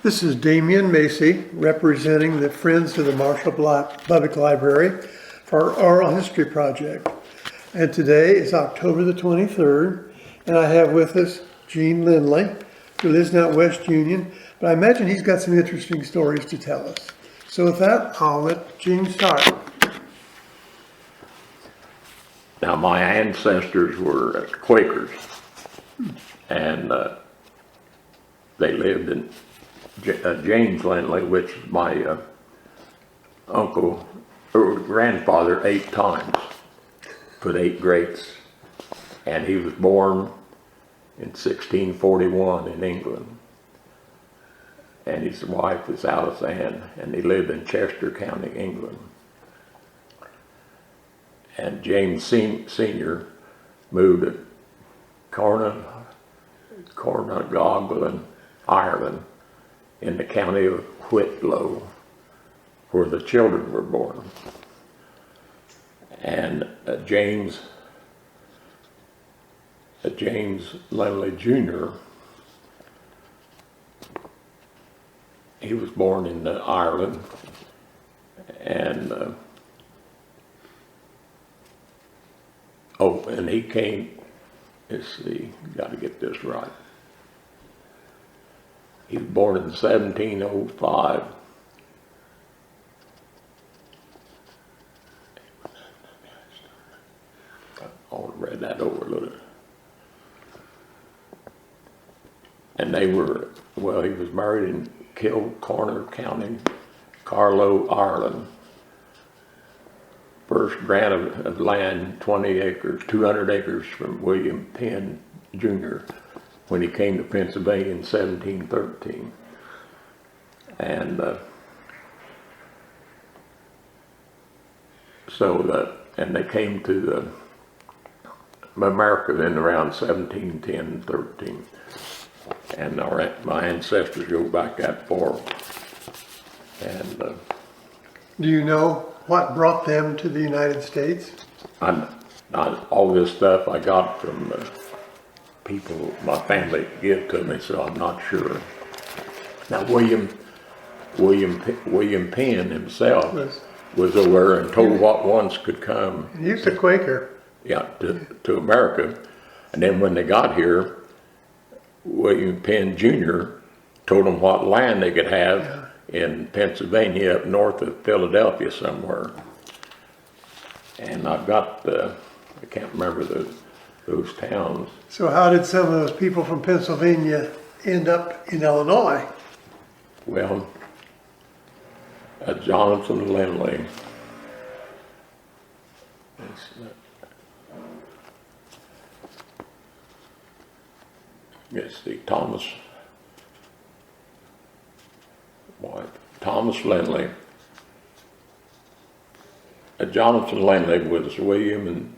This is Damian Macy representing the Friends of the Marshall Public Library for our Oral History Project. And today is October the 23rd, and I have with us Gene Lindley, who lives now at West Union, but I imagine he's got some interesting stories to tell us. So with that, I'll let Gene start. Now, my ancestors were Quakers, and they lived in James Lindley, which is my uncle or grandfather 8 times, put 8 greats, and he was born in 1641 in England, and his wife was Alice Ann, and he lived in Chester County, England. And James Sr. moved to Cornagoglin, Ireland, in the county of Whitlow, where the children were born. And James Lindley Jr., he was born in Ireland, and and he came, let's see, got to get this right. He was born in 1705. I read that over a little. And they were, well, he was married in Kilcorner County, Carlow, Ireland. First grant of land, 20 acres, 200 acres from William Penn Jr. when he came to Pennsylvania in 1713. And and they came to America then around 1710, 13. And my ancestors go back that far. And Do you know what brought them to the United States? All this stuff I got from people my family give to me, so I'm not sure. Now William Penn himself was over and told what ones could come. He was a Quaker. Yeah, to America. And then when they got here, William Penn Jr. told them what land they could have in Pennsylvania up north of Philadelphia somewhere. And I've got I can't remember those towns. So how did some of those people from Pennsylvania end up in Illinois? Well, Jonathan Lindley. Let's see, Thomas Lindley. Jonathan Lindley was William and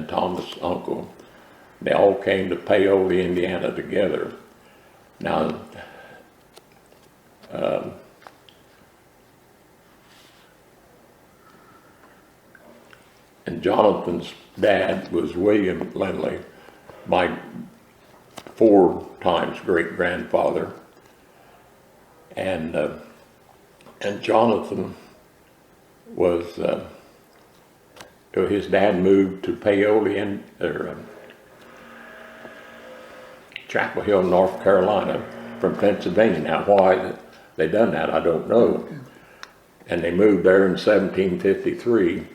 Thomas uncle. They all came to Paoli, Indiana together. Now, and Jonathan's dad was William Lindley, my 4 times great-grandfather. And Jonathan was, his dad moved to Paoli, Chapel Hill, North Carolina, from Pennsylvania. Now, why they done that, I don't know. And they moved there in 1753,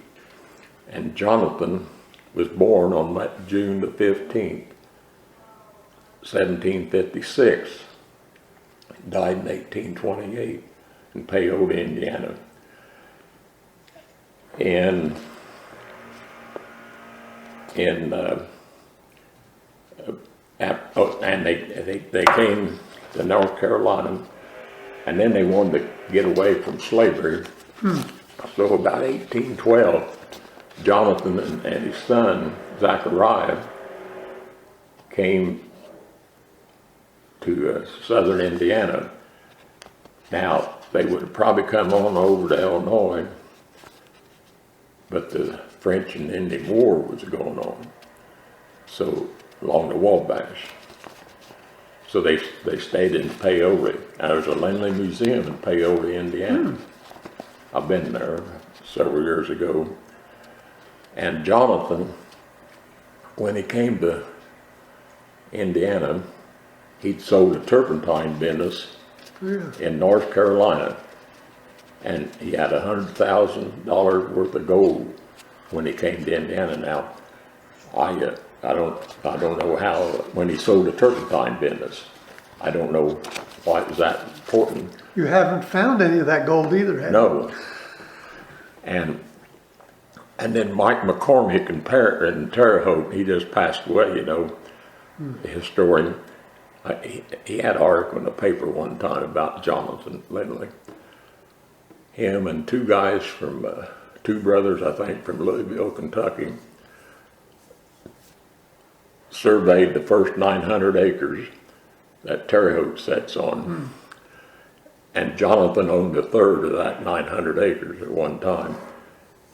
and Jonathan was born on June the 15th, 1756. Died in 1828 in Paoli, Indiana. And they came to North Carolina, and then they wanted to get away from slavery. So about 1812, Jonathan and his son Zachariah came to southern Indiana. Now, they would have probably come on over to Illinois, but the French and Indian War was going on, so along the Wabash. So they stayed in Paoli. Now, there's a Lindley Museum in Paoli, Indiana. I've been there several years ago. And Jonathan, when he came to Indiana, he'd sold a turpentine business in North Carolina. And he had $100,000 worth of gold when he came to Indiana. Now, I don't know how, when he sold the turpentine business, I don't know why it was that important. You haven't found any of that gold either, have you? No. And then Mike McCormick in Terre Haute, he just passed away, you know, the historian. He had an article in the paper one time about Jonathan Lindley. Him and two guys from, two brothers, I think, from Louisville, Kentucky, surveyed the first 900 acres that Terre Haute sits on. And Jonathan owned a third of that 900 acres at one time.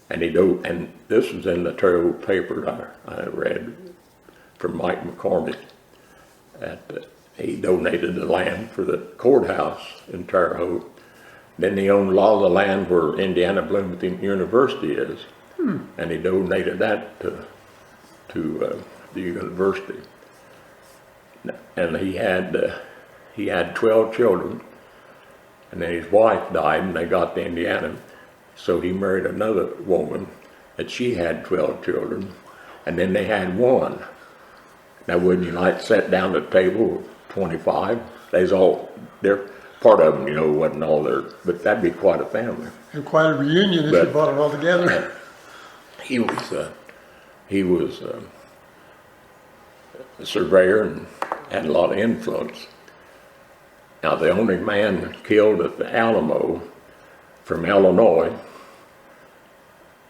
And this was in the Terre Haute paper I read from Mike McCormick. He donated the land for the courthouse in Terre Haute. Then he owned a lot of the land where Indiana Bloomington University is. And he donated that to the university. And he had 12 children, and then his wife died and they got to Indiana. So he married another woman and she had 12 children, and then they had one. Now wouldn't you like to sit down at the table with 25? They're part of them, you know, wasn't all there, but that'd be quite a family. And quite a reunion if you brought it all together. He was a surveyor and had a lot of influence. Now the only man killed at the Alamo from Illinois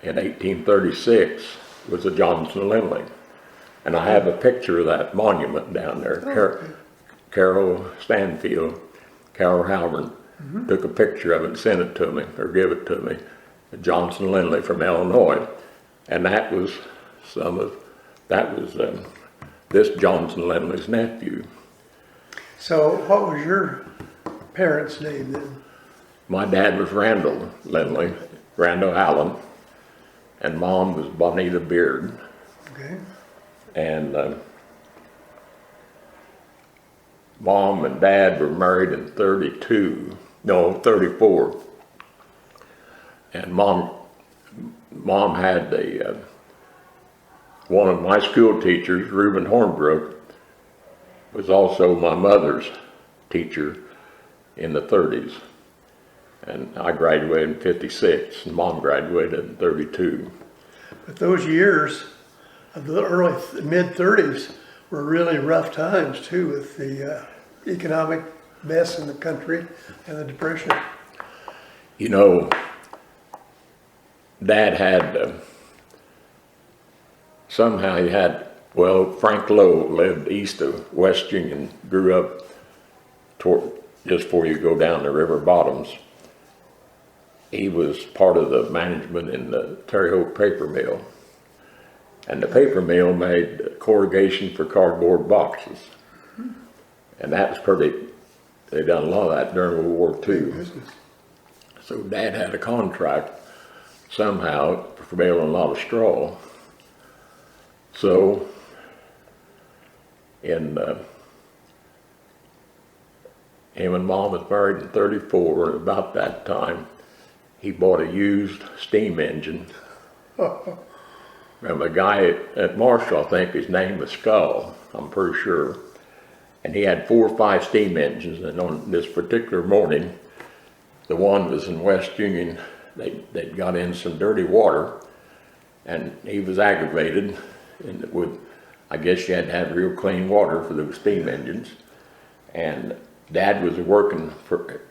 in 1836 was a Johnson Lindley. And I have a picture of that monument down there. Carol Stanfield, Carol Halvern took a picture of it and sent it to me, or gave it to me. Johnson Lindley from Illinois. And that was this Johnson Lindley's nephew. So what was your parents' name then? My dad was Randall Lindley, Randall Allen, and Mom was Bonita Beard. Okay. And Mom and Dad were married in 34. And Mom had one of my school teachers, Reuben Hornbrook, was also my mother's teacher in the 30s. And I graduated in 56, and Mom graduated in 32. But those years of the early mid-30s were really rough times too, with the economic mess in the country and the Depression. You know, Dad had, somehow he had, Frank Lowe lived east of West Union, grew up just before you go down the river bottoms. He was part of the management in the Terre Haute paper mill. And the paper mill made corrugation for cardboard boxes. And that was they done a lot of that during World War II. So Dad had a contract somehow for baling a lot of straw. So him and Mom was married in 34, and about that time he bought a used steam engine. And the guy at Marshall, I think his name was Skull, I'm pretty sure. And he had 4 or 5 steam engines, and on this particular morning, the one was in West Union, they'd got in some dirty water, and he was aggravated, and I guess you had to have real clean water for those steam engines. And Dad was working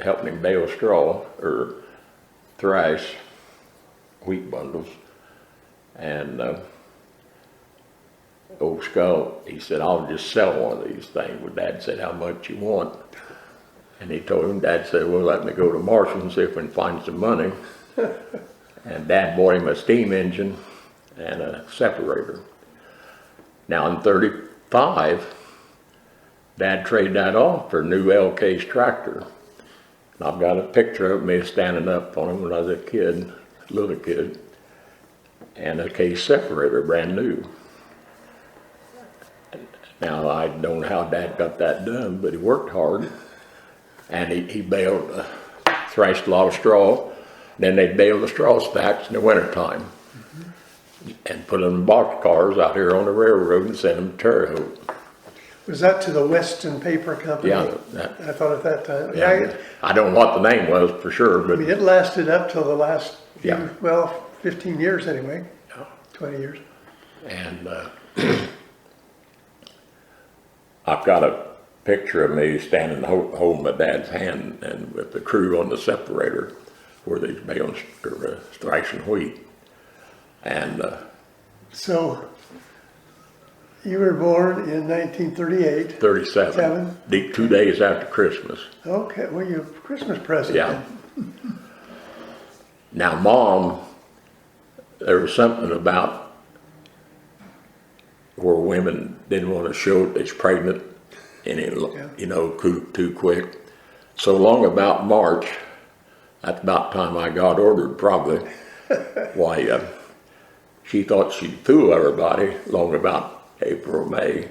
helping him bale straw, or thrash wheat bundles. And old Skull, he said, I'll just sell one of these things. Well, Dad said, how much you want? And he told him, Dad said, well, let me go to Marshall and see if we can find some money. And Dad bought him a steam engine and a separator. Now in 35, Dad traded that off for a new L-case tractor. And I've got a picture of me standing up on him when I was a kid, little kid, and a case separator, brand new. Now, I don't know how Dad got that done, but he worked hard. And he baled, thrashed a lot of straw. Then they'd bale the straw stacks in the wintertime and put them in box cars out here on the railroad and send them to Terre Haute. Was that to the Weston Paper Company? Yeah, I thought at that time. yeah. I don't know what the name was for sure, I but mean, it lasted up till the last, Yeah. 15 years anyway, yeah. 20 years. And I've got a picture of me standing holding my dad's hand and with the crew on the separator where they're baling or thrashing wheat. And So you were born in 1938. 37, Seven. 2 days after Christmas. Okay, well, your Christmas present. Yeah. Now, Mom, there was something about where women didn't want to show that they's pregnant any, too quick. So long about March, that's about the time I got ordered probably, why she thought she'd fool everybody long about April, May,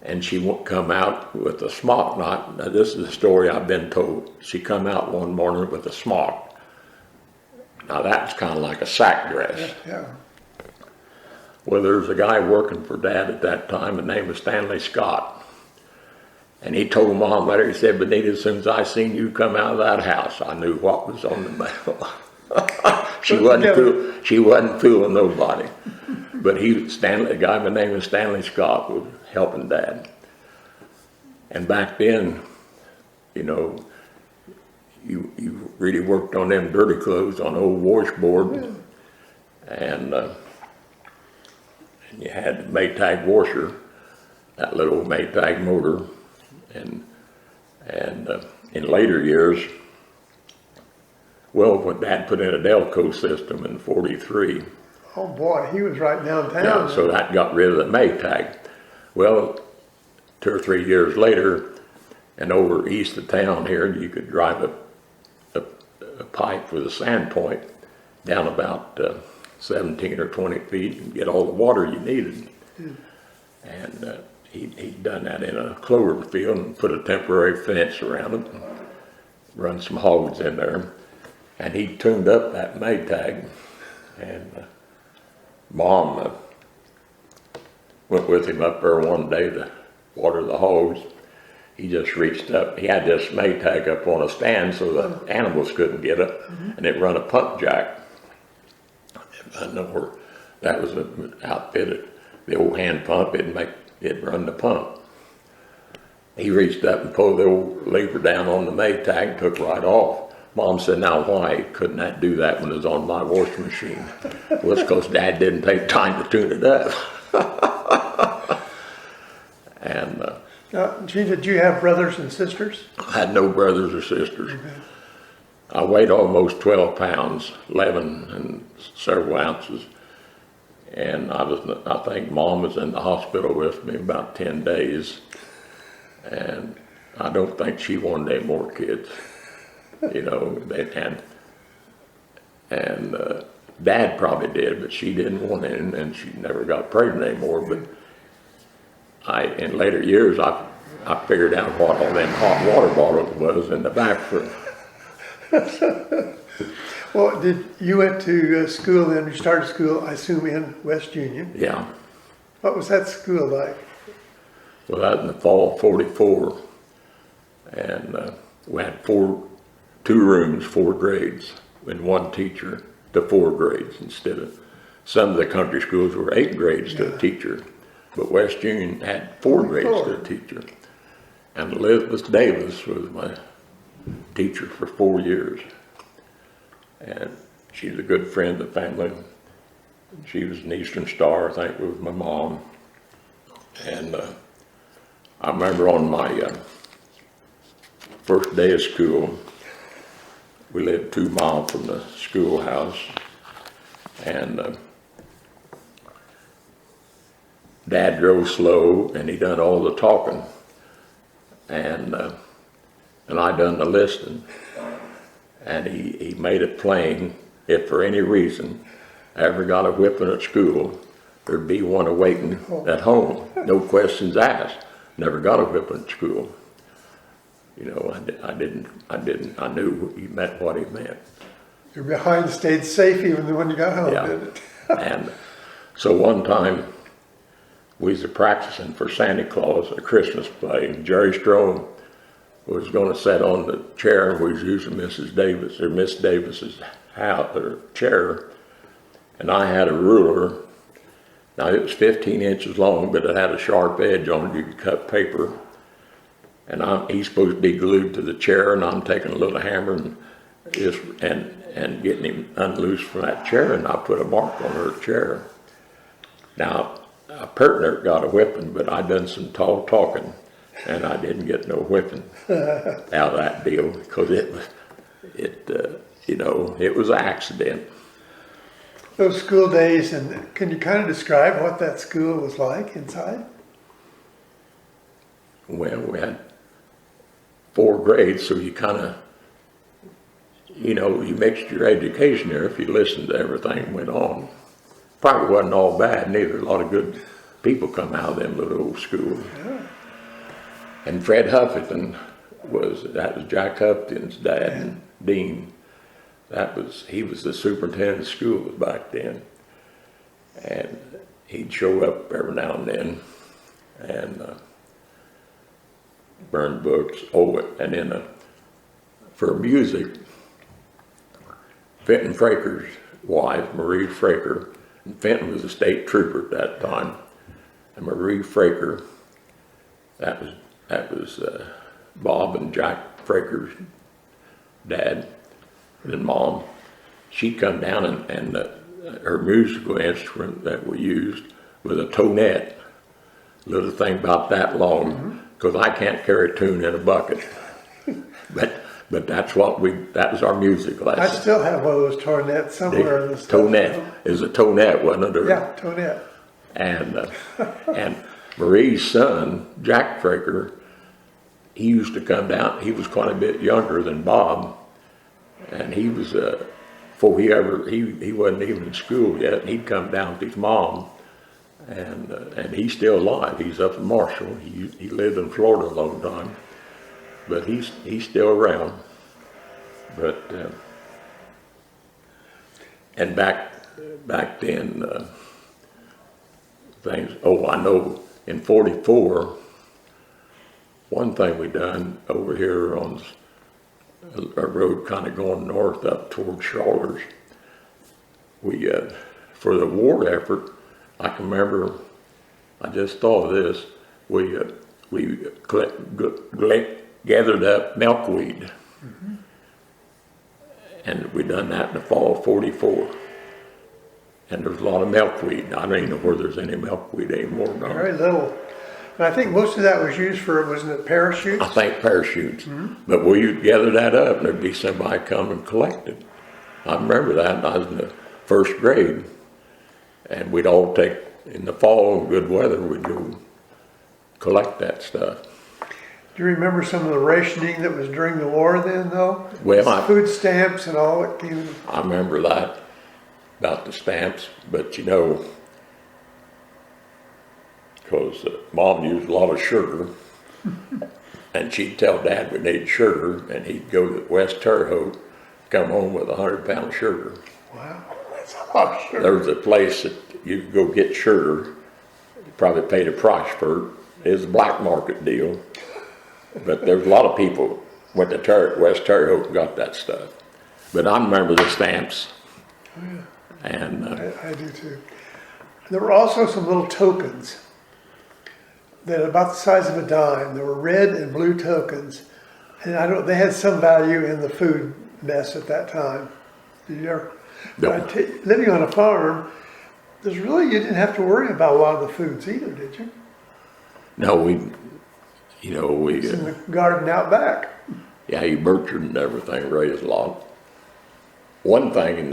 and she won't come out with a smock knot. Now this is the story I've been told. She come out one morning with a smock. Now that's kind of like a sack dress. Yeah. Well, there was a guy working for Dad at that time, the name was Stanley Scott. And he told Mom later, he said, Benita, as soon as I seen you come out of that house, I knew what was on the mail. She wasn't fooling nobody. But the guy by the name of Stanley Scott was helping Dad. And back then, you really worked on them dirty clothes on old washboard. And you had the Maytag washer, that little Maytag motor. And in later years, when Dad put in a Delco system in 43. Oh boy, he was right downtown. Yeah, so that got rid of the Maytag. Well, 2 or 3 years later, and over east of town here, you could drive a pipe with a sand point down about 17 or 20 feet and get all the water you needed. And he'd done that in a clover field and put a temporary fence around it and run some hogs in there. And he tuned up that Maytag, and Mom went with him up there one day to water the hogs. He just reached up, he had this Maytag up on a stand so the animals couldn't get it, and it run a pump jack. I know where that was outfitted. The old hand pump, it'd run the pump. He reached up and pulled the old lever down on the Maytag and took right off. Mom said, now why couldn't I do that when it was on my washing machine? Well, it's because Dad didn't take time to tune it up. And Gee, did you have brothers and sisters? I had no brothers or sisters. Okay. I weighed almost 12 pounds, 11 and several ounces. And I think Mom was in the hospital with me about 10 days. And I don't think she wanted any more kids. And Dad probably did, but she didn't want it, and she never got pregnant anymore. But in later years, I figured out what all them hot water bottles was in the back for. Well, you went to school then, you started school, I assume, in West Union. Yeah. What was that school like? Well, that was in the fall of 44. And we had 2 rooms, 4 grades, and 1 teacher to 4 grades instead of, some of the country schools were 8 grades to a teacher, but West Union had 4 grades to a teacher. And Elizabeth Davis was my teacher for 4 years. And she's a good friend of the family. She was an Eastern Star, I think, with my mom. And I remember on my first day of school, we lived 2 miles from the schoolhouse, and Dad drove slow, and he done all the talking. and I done the listing, and he made it plain, if for any reason I ever got a whipping at school, there'd be one awaiting at home, no questions asked. Never got a whipping at school. You know, I knew he meant what he meant. Your behind stayed safe even when you got home, Yeah. didn't it? And so one time, we was practicing for Santa Claus, a Christmas play, and Jerry Strome was going to sit on the chair, and we was using Mrs. Davis, or Miss Davis's house, or chair, and I had a ruler. Now it was 15 inches long, but it had a sharp edge on it. You could cut paper, and he's supposed to be glued to the chair, and I'm taking a little hammer and getting him unloosed from that chair, and I put a mark on her chair. Now, a partner got a whipping, but I done some tall talking, and I didn't get no whipping out of that deal, because it was an accident. Those school days, and can you kind of describe what that school was like inside? Well, we had 4 grades, so you kind of, you mixed your education there if you listened to everything that went on. Probably wasn't all bad neither. A lot of good people come out of them little old schools. Yeah. And Fred Huffington was Jack Huffington's dad, and Dean. He was the superintendent of schools back then. And he'd show up every now and then and burn books. And then for music, Fenton Fraker's wife, Marie Fraker, and Fenton was a state trooper at that time, and Marie Fraker, that was Bob and Jack Fraker's dad and mom. She'd come down and her musical instrument that we used was a tonette, little thing about that long, because I can't carry a tune in a bucket. But that was our music lesson. I still have one of those tornettes somewhere in the stuff. Tonette is a tonette, wasn't it? Yeah, tonette. And Marie's son, Jack Fraker, he used to come down. He was quite a bit younger than Bob, and he was before he wasn't even in school yet. He'd come down with his mom, and he's still alive. He's up in Marshall. He lived in Florida a long time, but he's still around. But and back then things. Oh, I know. In '44, one thing we done over here on a road kind of going north up toward Charlers, we for the war effort, I can remember. I just thought of this. We gathered up milkweed, and we done that in the fall of '44. And there's a lot of milkweed. I don't even know where there's any milkweed anymore. Very little. And I think most of that was used for, wasn't it, parachutes? I think parachutes. But we gather that up, and there'd be somebody come and collect it. I remember that. I was in the 1st grade, and we'd all take, in the fall, good weather, we'd go collect that stuff. Do you remember some of the rationing that was during the war then, though? Well, food stamps and all that came. I remember that, about the stamps, but because Mom used a lot of sugar, and she'd tell Dad we need sugar, and he'd go to West Terre Haute, come home with 100-pound sugar. Wow, that's a lot of sugar. There was a place that you could go get sugar. You probably paid a price for it. It was a black market deal, but there was a lot of people went to West Terre Haute and got that stuff. But I remember the stamps. Oh, yeah. And I do too. There were also some little tokens that are about the size of a dime. There were red and blue tokens, and they had some value in the food mess at that time. Did you ever? No. Living on a farm, you didn't have to worry about a lot of the foods either, did you? no, It's in the garden out back. yeah, you butchered and everything, raised a lot. One thing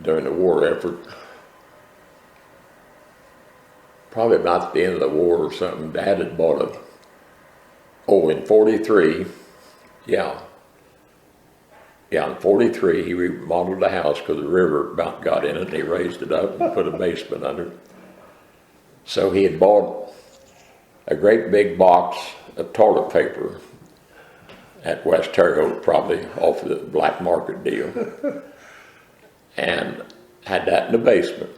during the war effort, probably about the end of the war or something, Dad had bought Oh, in 43, yeah. Yeah, in 43, he remodeled the house because the river about got in it, and he raised it up and put a basement under it. So he had bought a great big box of toilet paper at West Terre Haute, probably off the black market deal, and had that in the basement.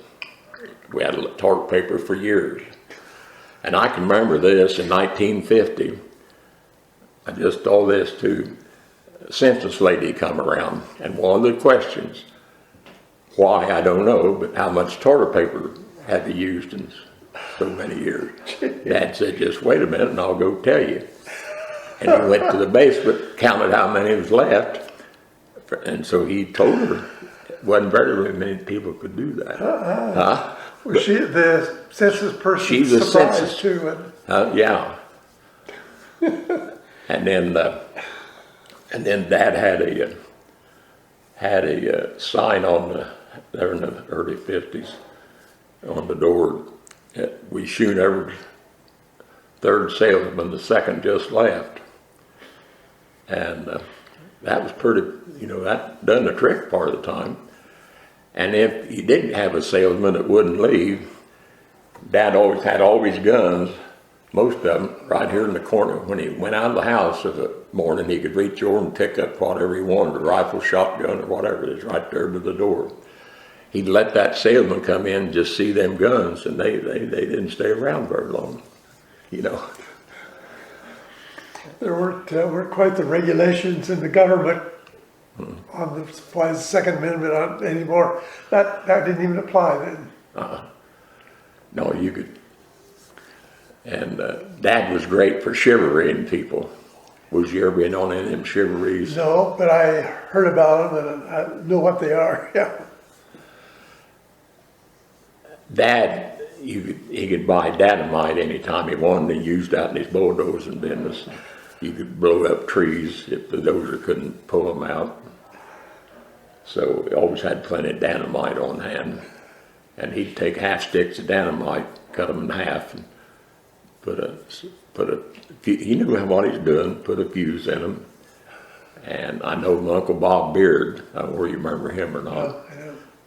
We had toilet paper for years. And I can remember this in 1950. I just told this to a census lady come around, and one of the questions, why I don't know, but how much toilet paper have you used in so many years? Dad said, just wait a minute and I'll go tell you. And he went to the basement, counted how many was left, and so he told her it wasn't very many people could do that. Huh? Was she the census person? She's a surprised census. too? Yeah. And then Dad had a sign on there in the early 50s on the door that we shoot every third salesman, the second just left. And that was pretty, that done the trick part of the time. And if you didn't have a salesman that wouldn't leave, Dad always had all his guns, most of them, right here in the corner. When he went out of the house in the morning, he could reach over and pick up whatever he wanted, a rifle, shotgun, or whatever it is, right there to the door. He'd let that salesman come in and just see them guns, and they didn't stay around very long, There weren't quite the regulations in the government on the Second Amendment anymore. That didn't even apply then. No, you could. And Dad was great for chivalrying people. Was you ever in on any of them chivalries? No, but I heard about them and I know what they are. Yeah. Dad, he could buy dynamite anytime he wanted. He used out in his bulldozing business. You could blow up trees if the dozer couldn't pull them out. So he always had plenty of dynamite on hand. And he'd take half sticks of dynamite, cut them in half, and he knew what he was doing, put a fuse in them. And I know Uncle Bob Beard, I don't know whether you remember him or not,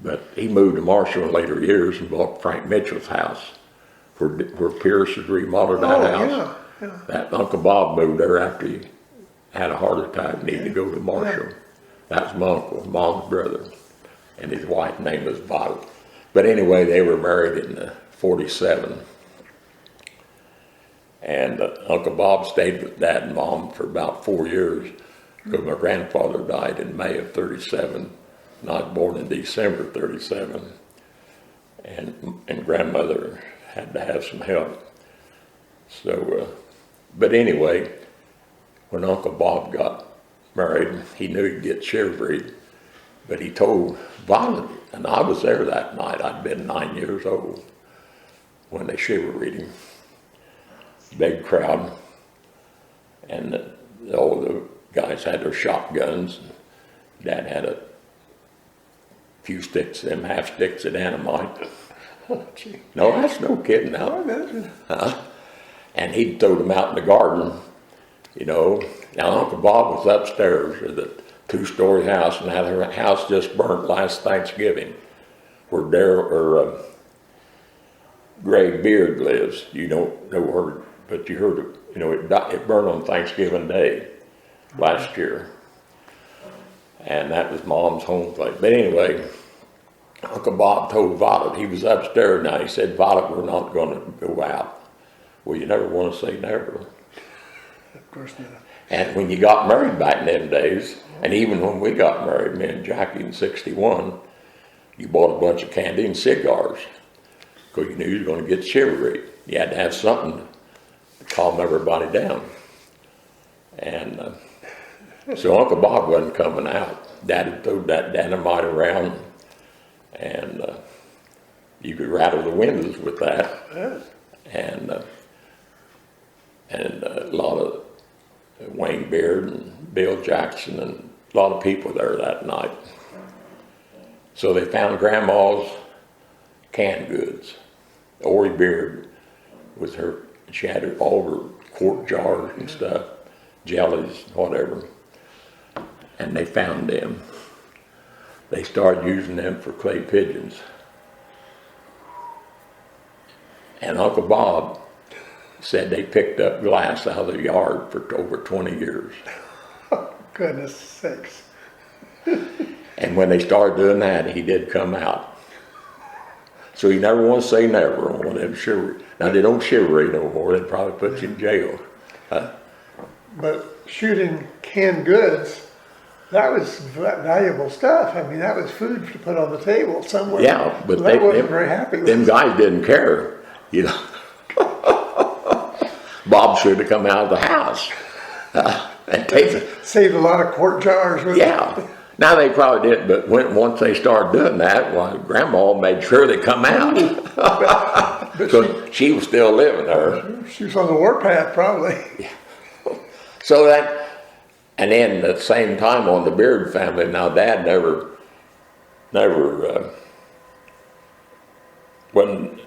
but he moved to Marshall in later years and bought Frank Mitchell's house, where Pierce had remodeled that house. Yeah. That Uncle Bob moved there after he had a heart attack and needed to go to Marshall. That was my uncle, Mom's brother, and his wife's name was Violet. But anyway, they were married in 47. And Uncle Bob stayed with Dad and Mom for about 4 years, because my grandfather died in May of 37, and I was born in December 37. And grandmother had to have some help. So, but anyway, when Uncle Bob got married, he knew he'd get chivalried, but he told Violet, and I was there that night, I'd been 9 years old when they chivalried him. Big crowd, and all the guys had their shotguns. Dad had a few sticks, them half sticks of dynamite. Oh, gee. No, that's no kidding now. I imagine. And he'd throw them out in the garden, Now Uncle Bob was upstairs with a 2-story house, and had her house just burnt last Thanksgiving, where Greg Beard lives. You don't know her, but you heard it. It burned on Thanksgiving Day last year, and that was Mom's home place. But anyway, Uncle Bob told Violet, he was upstairs now. He said, "Violet, we're not going to go out." Well, you never want to say never. Of course not. And when you got married back in them days, and even when we got married, me and Jackie in 61, you bought a bunch of candy and cigars, because you knew you were going to get chivalry. You had to have something to calm everybody down. And so Uncle Bob wasn't coming out. Dad had thrown that dynamite around, and you could rattle the windows with that. And a lot of Wayne Beard and Bill Jackson and a lot of people there that night. So they found Grandma's canned goods. Ori Beard was she had all her quart jars and stuff, jellies, whatever. And they found them. They started using them for clay pigeons. And Uncle Bob said they picked up glass out of the yard for over 20 years. Goodness sakes. And when they started doing that, he did come out. So you never want to say never on one of them chivalry. Now they don't chivalry no more, they'd probably put you in jail. But shooting canned goods, that was valuable stuff. I mean, that was food to put on the table somewhere. Yeah, but I wasn't very happy with them it. guys didn't care, you know. Bob should have come out of the house and taken. Saved a lot of quart jars with Yeah. it. Now they probably did, but once they started doing that, well, Grandma made sure they come out. But Because she was still living there. she was on the warpath, probably. So that, and then at the same time on the Beard family, now Dad never, when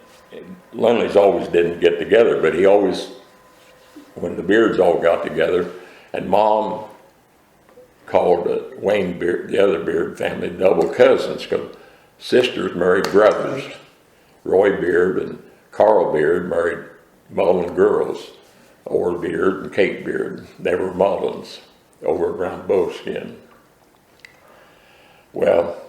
Lindley's always didn't get together, but he always, when the Beards all got together, and Mom called Wayne Beard, the other Beard family, double cousins, because sisters married brothers. Roy Beard and Carl Beard married Mullen girls, Orr Beard and Kate Beard. They were Mullins over around Bowskin. Well,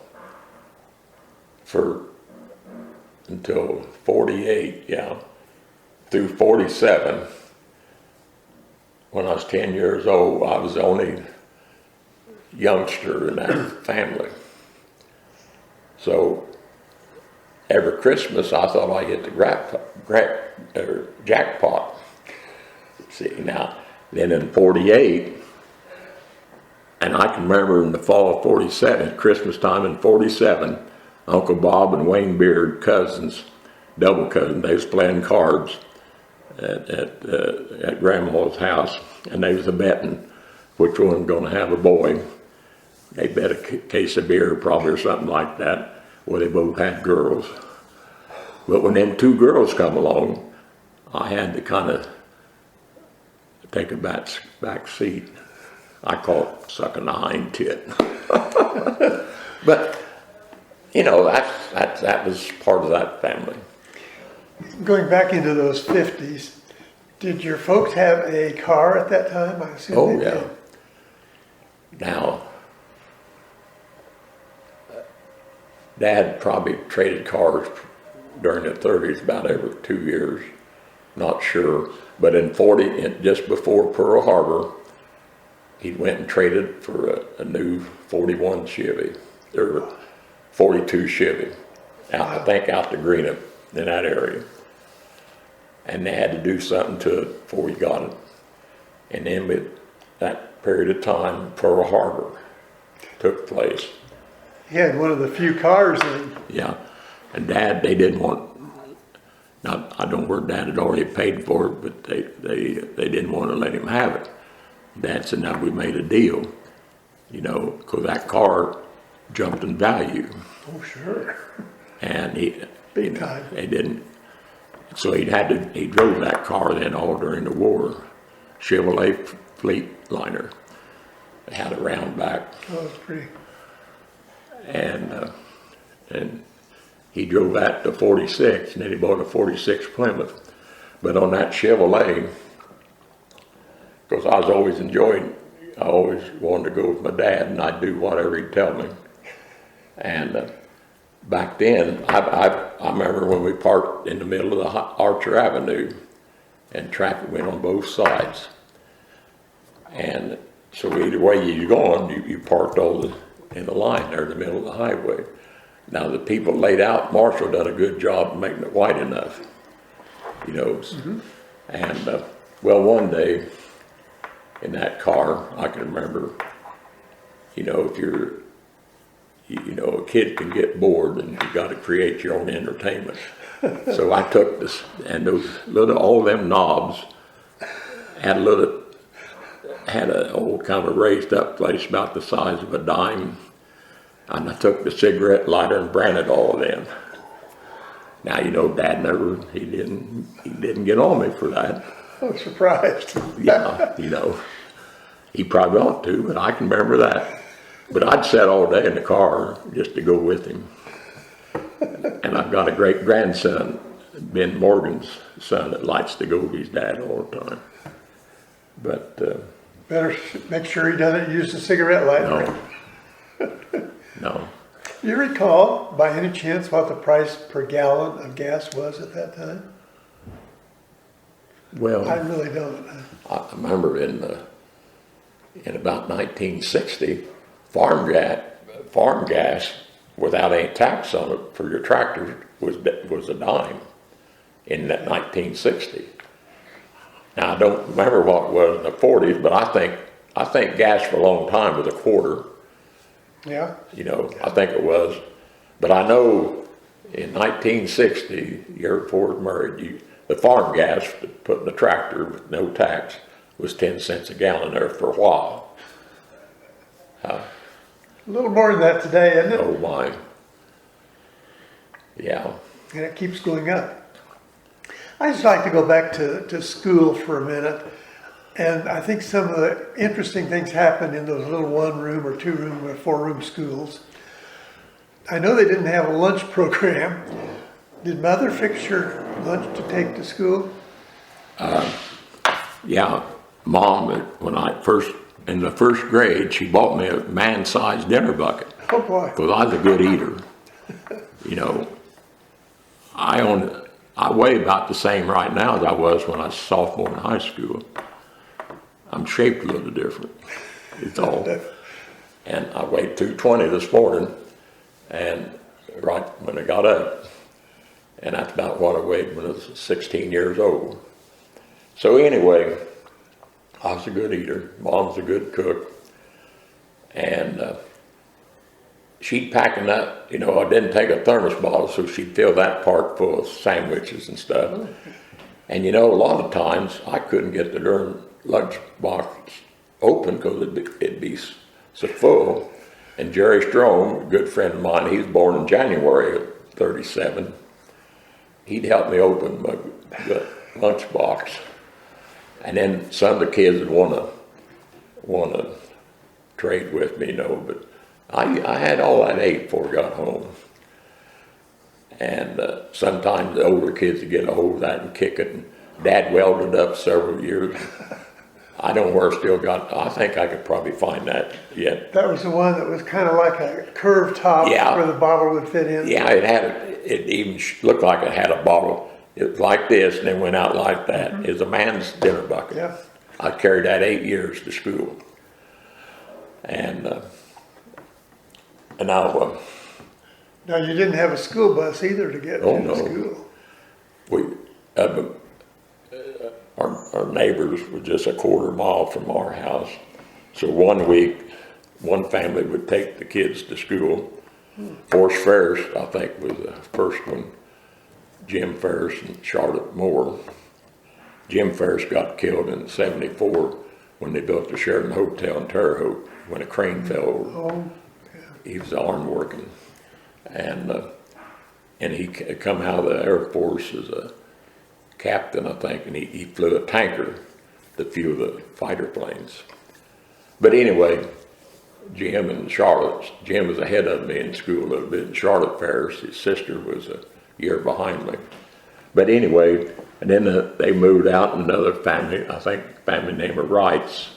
until 48, yeah, through 47, when I was 10 years old, I was the only youngster in that family. So every Christmas I thought I hit the jackpot. See, now, then in 48, and I can remember in the fall of 47, Christmas time in 47, Uncle Bob and Wayne Beard, cousins, double cousins, they was playing cards at Grandma's house, and they was betting which one was going to have a boy. They bet a case of beer probably or something like that. Well, they both had girls. But when them two girls come along, I had to kind of take a back seat. I call it sucking the hind tit. But, you know, that was part of that family. Going back into those 50s, did your folks have a car at that time? I assume Oh, they yeah. did. Now, Dad probably traded cars during the 30s about every 2 years, not sure. But in 40, just before Pearl Harbor, he went and traded for a new 41 Chevy, or 42 Chevy, I think out to Greenup, in that area. And they had to do something to it before he got it. And then with that period of time, Pearl Harbor took place. He had one of the few cars then. Yeah, and Dad, they didn't want, now I don't know where Dad had already paid for it, but they didn't want to let him have it. Dad said, now we made a deal, you know, because that car jumped in value. Oh, sure. And Big time. they didn't, so he drove that car then all during the war, Chevrolet Fleetliner. It had a round back. Oh, it's pretty. And he drove that to 46, and then he bought a 46 Plymouth. But on that Chevrolet, because I always wanted to go with my dad, and I'd do whatever he'd tell me. And back then, I remember when we parked in the middle of the Archer Avenue, and traffic went on both sides. And so either way you're going, you parked in the line there in the middle of the highway. Now the people laid out, Marshall done a good job of making it wide enough, you know. Mm-hmm. And well, one day in that car, I can remember, you know, if a kid can get bored and you got to create your own entertainment. So I took this, and all them knobs had an old kind of raised up place about the size of a dime. And I took the cigarette lighter and branded all of them. Now, you know, Dad he didn't get on me for that. Oh, surprised. Yeah, he probably ought to, but I can remember that. But I'd sat all day in the car just to go with him. And I've got a great grandson, Ben Morgan's son, that likes to go with his dad all the time. But Better make sure he doesn't use the cigarette lighter. no. You recall, by any chance, what the price per gallon of gas was at that time? Well, I really don't. I remember in about 1960, farm gas without any tax on it for your tractor was a dime in that 1960. Now I don't remember what it was in the 40s, but I think gas for a long time was a quarter. Yeah? I think it was. But I know in 1960, year before I was married, the farm gas to put in the tractor with no tax was 10 cents a gallon there for a while. A little more than that today, isn't it? Oh my. Yeah. And it keeps going up. I just like to go back to school for a minute. And I think some of the interesting things happened in those little 1-room or 2-room or 4-room schools. I know they didn't have a lunch program. Did Mother fix your lunch to take to school? Yeah. Mom, when in the first grade, she bought me a man-sized dinner bucket. Oh boy. Because I was a good eater. I weigh about the same right now as I was when I was a sophomore in high school. I'm shaped a little different, it's all. And I weighed 220 this morning, and right when I got up. And that's about what I weighed when I was 16 years old. So anyway, I was a good eater. Mom was a good cook. And she'd packing up, I didn't take a thermos bottle, so she'd fill that part full of sandwiches and stuff. And a lot of times I couldn't get the darn lunch box open because it'd be so full. And Jerry Strome, a good friend of mine, he was born in January of 37. He'd help me open my lunch box. And then some of the kids would want to trade with me, but I had all that ate before I got home. And sometimes the older kids would get a hold of that and kick it. And Dad welded up several years. I don't know where I still got, I think I could probably find that yet. That was the one that was kind of like a curved top where the bottle would fit in? Yeah, it even looked like it had a bottle. It was like this and then went out like that. Mm-hmm. It was a man's dinner bucket. Yeah. I carried that 8 years to school. And now... now you didn't have a school bus either to get to school. Our neighbors were just a quarter mile from our house. So one week, one family would take the kids to school. Forrest Ferris, I think, was the first one. Jim Ferris and Charlotte Moore. Jim Ferris got killed in '74 when they built the Sheraton Hotel in Terre Haute when a crane fell over. Oh, yeah. He was arm working. And he come out of the Air Force as a captain, I think, and he flew a tanker to fuel the fighter planes. But anyway, Jim was ahead of me in school a little bit, and Charlotte Ferris, his sister, was a year behind me. But anyway, and then they moved out in another family, I think family named Wrights,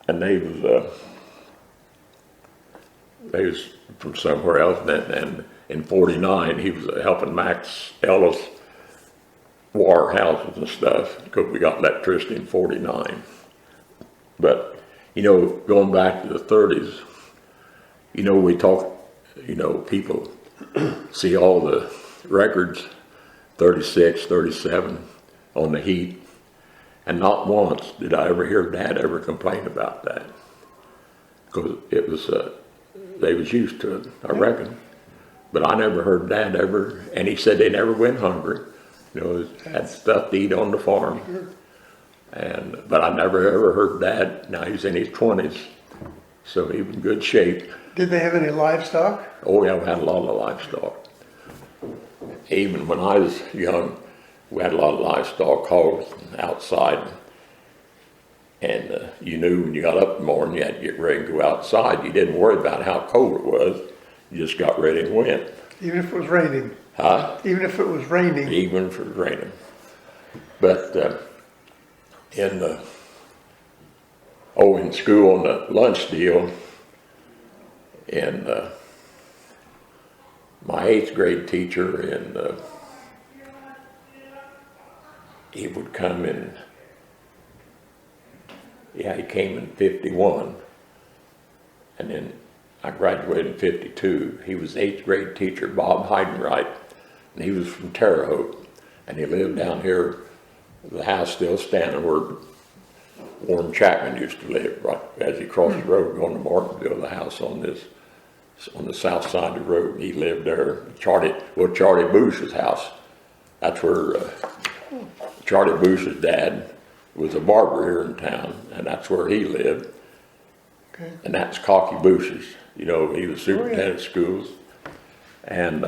and they was from somewhere else, and in '49 he was helping Max Ellis wire houses and stuff because we got electricity in '49. But going back to the '30s, we talk, people see all the records, 36, 37 on the heat, and not once did I ever hear Dad ever complain about that, because it was they was used to it, I reckon. But I never heard Dad ever, and he said they never went hungry. Had stuff to eat on the farm. But I never ever heard Dad. Now he's in his 20s, so he was in good shape. Did they have any livestock? Oh yeah, we had a lot of livestock. Even when I was young, we had a lot of livestock, hogs outside. And you knew when you got up in the morning, you had to get ready and go outside. You didn't worry about how cold it was. You just got ready and went. Even if it was raining? Huh? Even if it was raining? Even if it was raining. But in school on the lunch deal, and my 8th grade teacher, and he would come in. Yeah, he came in 51, and then I graduated in 52. He was 8th grade teacher, Bob Heidenreich, and he was from Terre Haute, and he lived down here. The house still standing where Warren Chapman used to live, right as he crossed the road going to Martinville. The house on the south side of the road. He lived there. Charlie Bush's house. That's where Charlie Bush's dad was a barber here in town, and that's where he lived. Okay. And that's Cocky Bush's. You know, he was superintendent of schools. And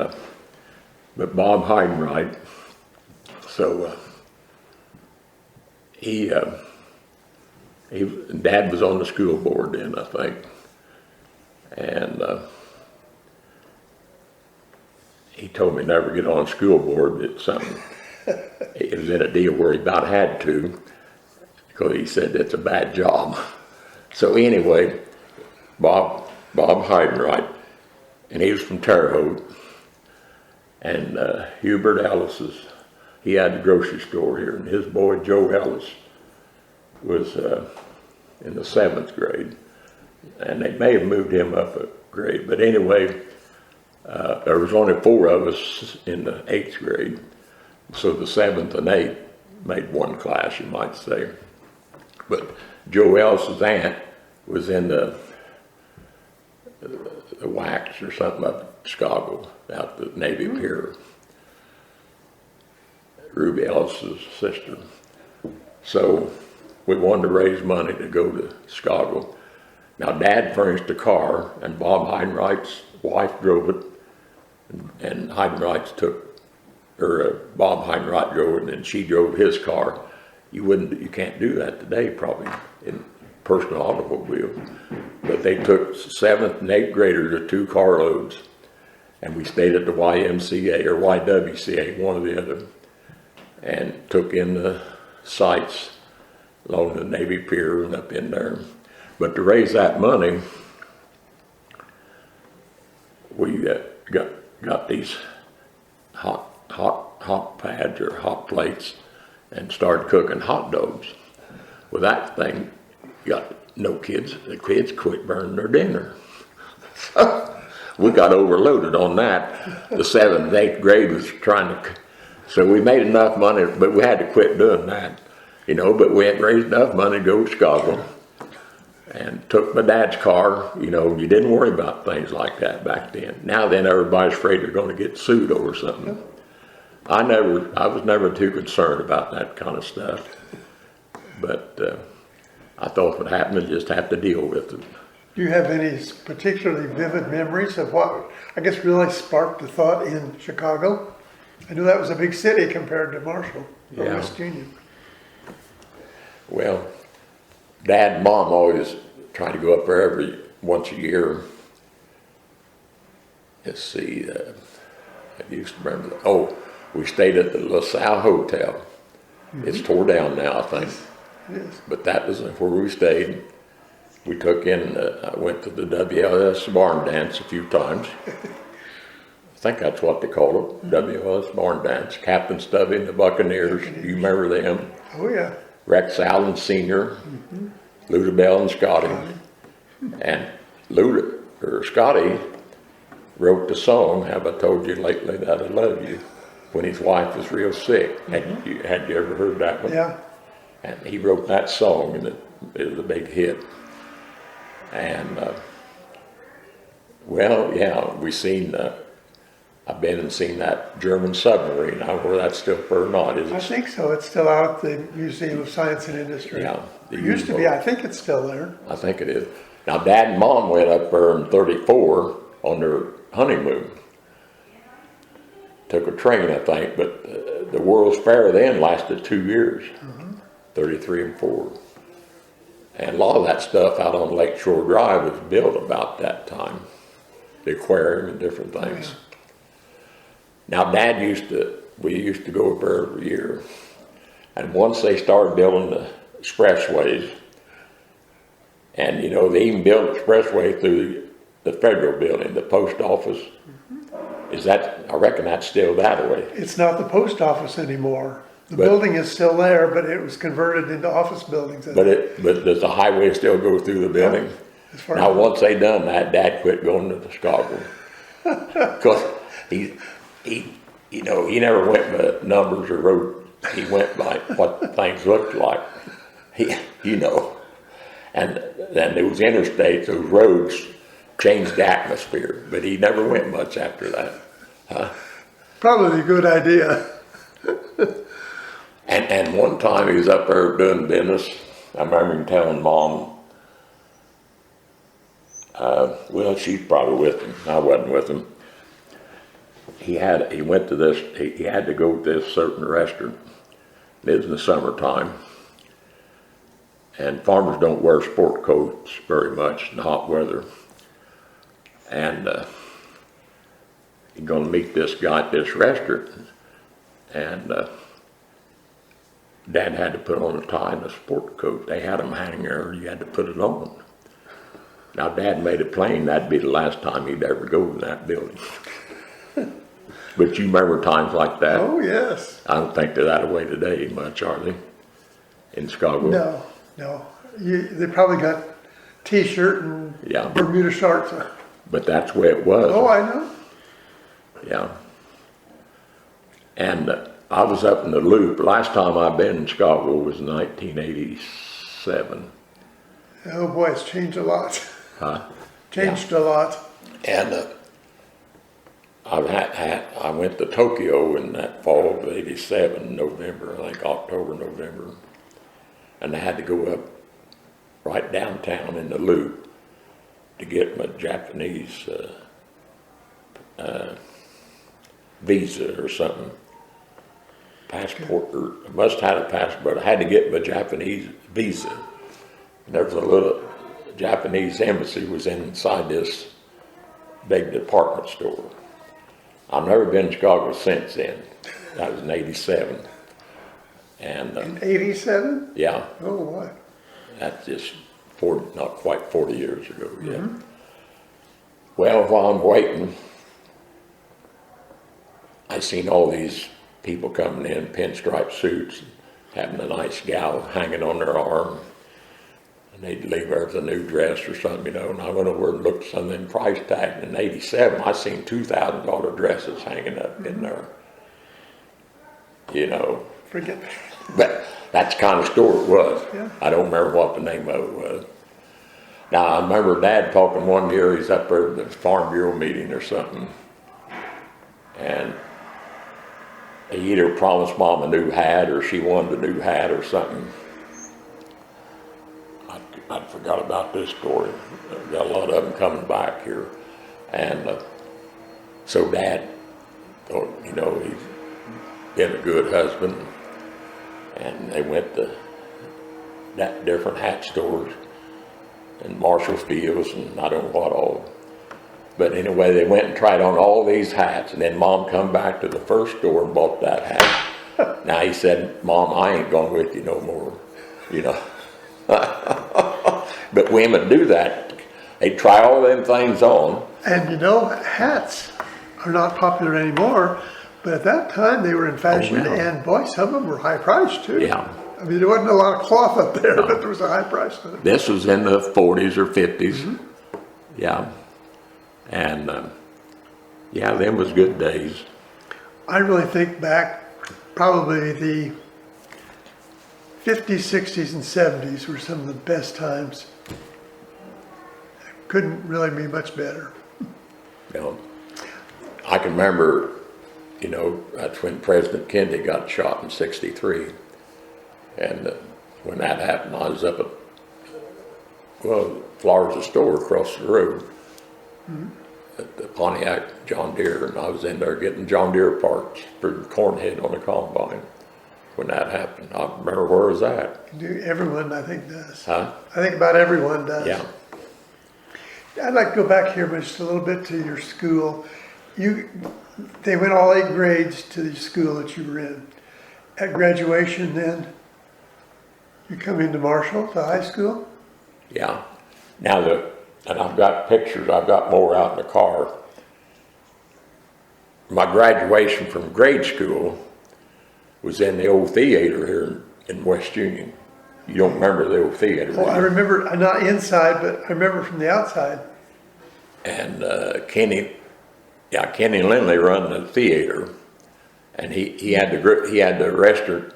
but Bob Heidenreich, so Dad was on the school board then, I think, and he told me never get on school board. It's something. It was in a deal where he about had to, because he said that's a bad job. So anyway, Bob Heidenreich, and he was from Terre Haute, and Hubert Ellis's, he had the grocery store here, and his boy Joe Ellis was in the 7th grade, and they may have moved him up a grade, but anyway, there was only 4 of us in the 8th grade, so the 7th and 8th made one class, you might say. But Joe Ellis's aunt was in the wax or something up in Chicago, out the Navy Pier. Ruby Ellis's sister. So we wanted to raise money to go to Chicago. Now Dad furnished a car, and Bob Heidenreich's wife drove it, and Heidenreich Bob Heidenreich drove it, and then she drove his car. You can't do that today, probably, in personal automobile. But they took 7th and 8th graders to 2 carloads, and we stayed at the YMCA or YWCA, one or the other, and took in the sights along the Navy Pier and up in there. But to raise that money, we got these hot pads or hot plates and started cooking hot dogs. Well, that thing got no kids. The kids quit burning their dinner. We got overloaded on that. The 7th and 8th grade was trying to, so we made enough money, but we had to quit doing that, you know, but we had raised enough money to go to Chicago and took my dad's car. You know, you didn't worry about things like that back then. Now then, everybody's afraid they're going to get sued over something. I was never too concerned about that kind of stuff, but I thought what happened, I just have to deal with it. Do you have any particularly vivid memories of what, I guess, really sparked the thought in Chicago? I knew that was a big city compared to Marshall or Yeah. West Union. Well, Dad and Mom always tried to go up there once a year. Let's see, I used to remember, we stayed at the LaSalle Hotel. Mm-hmm. It's tore down now, I think. It is. But that was where we stayed. We took in, I went to the WLS barn dance a few times. I think that's what they call it, WLS barn dance. Captain Stubby and the Buccaneers, you remember them? Oh yeah. Rex Allen Sr., Luda Bell and Scotty. And Scotty wrote the song, Have I Told You Lately That I Love You, when his wife was real sick. Had you ever heard that one? Yeah. And he wrote that song, and it was a big hit. And, I've been and seen that German submarine. I don't know whether that's still there or not. I think so. It's still out at the Museum of Science and Industry. Yeah. It used to be. I think it's still there. I think it is. Now, Dad and Mom went up there in 34 on their honeymoon. Took a train, I think, but the World's Fair then lasted 2 years, 33 and 4. And a lot of that stuff out on Lakeshore Drive was built about that time. The aquarium and different things. Now Dad we used to go up there every year. And once they started building the expressways, and you know, they even built expressway through the federal building, the post office. I reckon that's still that way. It's not the post office anymore. The building is still there, but it was converted into office buildings. But does the highway still go through the building? Now, once they done that, Dad quit going to the Chicago. Because he never went by numbers or road. He went by what things looked like. And then those interstates, those roads changed the atmosphere. But he never went much after that. Probably a good idea. And one time he was up there doing business. I remember him telling Mom, well, she's probably with him. I wasn't with him. He had to go to this certain restaurant. It was in the summertime. And farmers don't wear sport coats very much in hot weather. And he's going to meet this guy at this restaurant. And Dad had to put on a tie and a sport coat. They had them hanging there. You had to put it on. Now, Dad made it plain that'd be the last time he'd ever go in that building. But you remember times like that? Oh, yes. I don't think they're that way today much, are they? In Chicago? No. They probably got T-shirt and Bermuda shorts. But that's the way it was. Oh, I know. Yeah. And I was up in the Loop. Last time I've been in Chicago was 1987. Oh boy, it's changed a lot. Changed a lot. And I went to Tokyo in that fall of '87, November, I think October, November. And I had to go up right downtown in the Loop to get my Japanese visa or something. Passport, or I must have had a passport. I had to get my Japanese visa. And there was a little Japanese embassy was inside this big department store. I've never been to Chicago since then. That was in '87. And in '87? Yeah. Oh, what? That's just not quite 40 years ago yet. Well, while I'm waiting, I seen all these people coming in, pinstripe suits, having a nice gal hanging on their arm. And they'd leave her with a new dress or something, and I went over and looked at some of them price tags. In '87, I seen $2,000 dresses hanging up in there. Forget. But that's the kind of store it was. Yeah. I don't remember what the name of it was. Now, I remember Dad talking one year, he's up there at the Farm Bureau meeting or something. And he either promised Mom a new hat or she wanted a new hat or something. I forgot about this story. I've got a lot of them coming back here. And so Dad thought, he's been a good husband. And they went to different hat stores and Marshall Fields and I don't know what all. But anyway, they went and tried on all these hats, and then Mom come back to the first store and bought that hat. Now he said, Mom, I ain't going with you no more, But women do that. They try all them things on. And hats are not popular anymore, but at that time they were in fashion, and boy, some of them were high priced too. Yeah. I mean, there wasn't a lot of cloth up there, but there was a high price on it. This was in the 40s or 50s. Yeah. And them was good days. I really think back, probably the 50s, 60s, and 70s were some of the best times. Couldn't really be much better. I can remember, that's when President Kennedy got shot in '63. And when that happened, I was up at, Florida store across the road. at the Pontiac John Deere, and I was in there getting John Deere parts for the corn head on the combine when that happened. I remember where was that? Everyone, I think, does. Huh? I think about everyone does. Yeah. I'd like to go back here just a little bit to your school. They went all 8 grades to the school that you were in. At graduation then, you come into Marshall, to high school? Yeah. Now and I've got pictures, I've got more out in the car. My graduation from grade school was in the old theater here in West Union. You don't remember the old theater? Well, I remember, not inside, but I remember from the outside. And Kenny Lindley run the theater, and he had the restaurant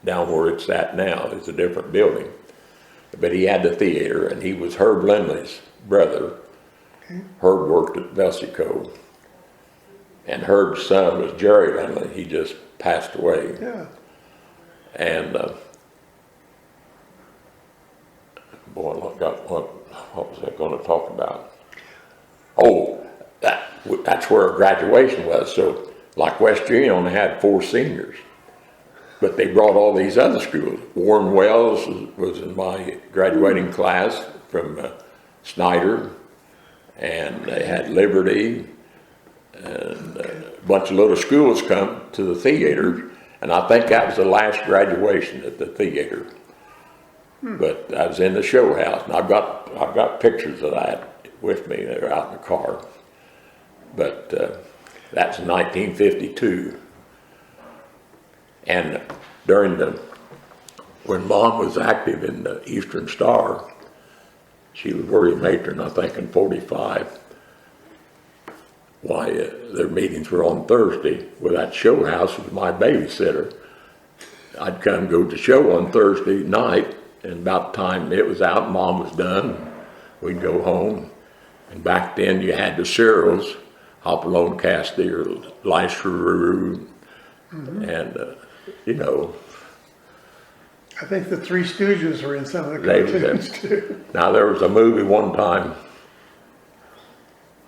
down where it's at now. It's a different building, but he had the theater, and he was Herb Lindley's brother. Okay. Herb worked at Velsico, and Herb's son was Jerry Lindley. He just passed away. Yeah. And boy, what was I going to talk about? Oh, that's where graduation was. So, like West Union only had 4 seniors, but they brought all these other schools. Warren Wells was in my graduating class from Snyder, and they had Liberty, and a bunch of little schools come to the theater, and I think that was the last graduation at the theater. But I was in the show house, and I've got pictures of that with me. They're out in the car. But that's 1952. And when Mom was active in the Eastern Star, she was worry matron, I think, in 45. Why, their meetings were on Thursday. Well, that show house was my babysitter. I'd come go to show on Thursday night, and about the time it was out, Mom was done, we'd go home. And back then you had the cereals, Hopalong Castile, Lice-Roo, and I think the Three Stooges were in some of the cartoons too. Now there was a movie one time,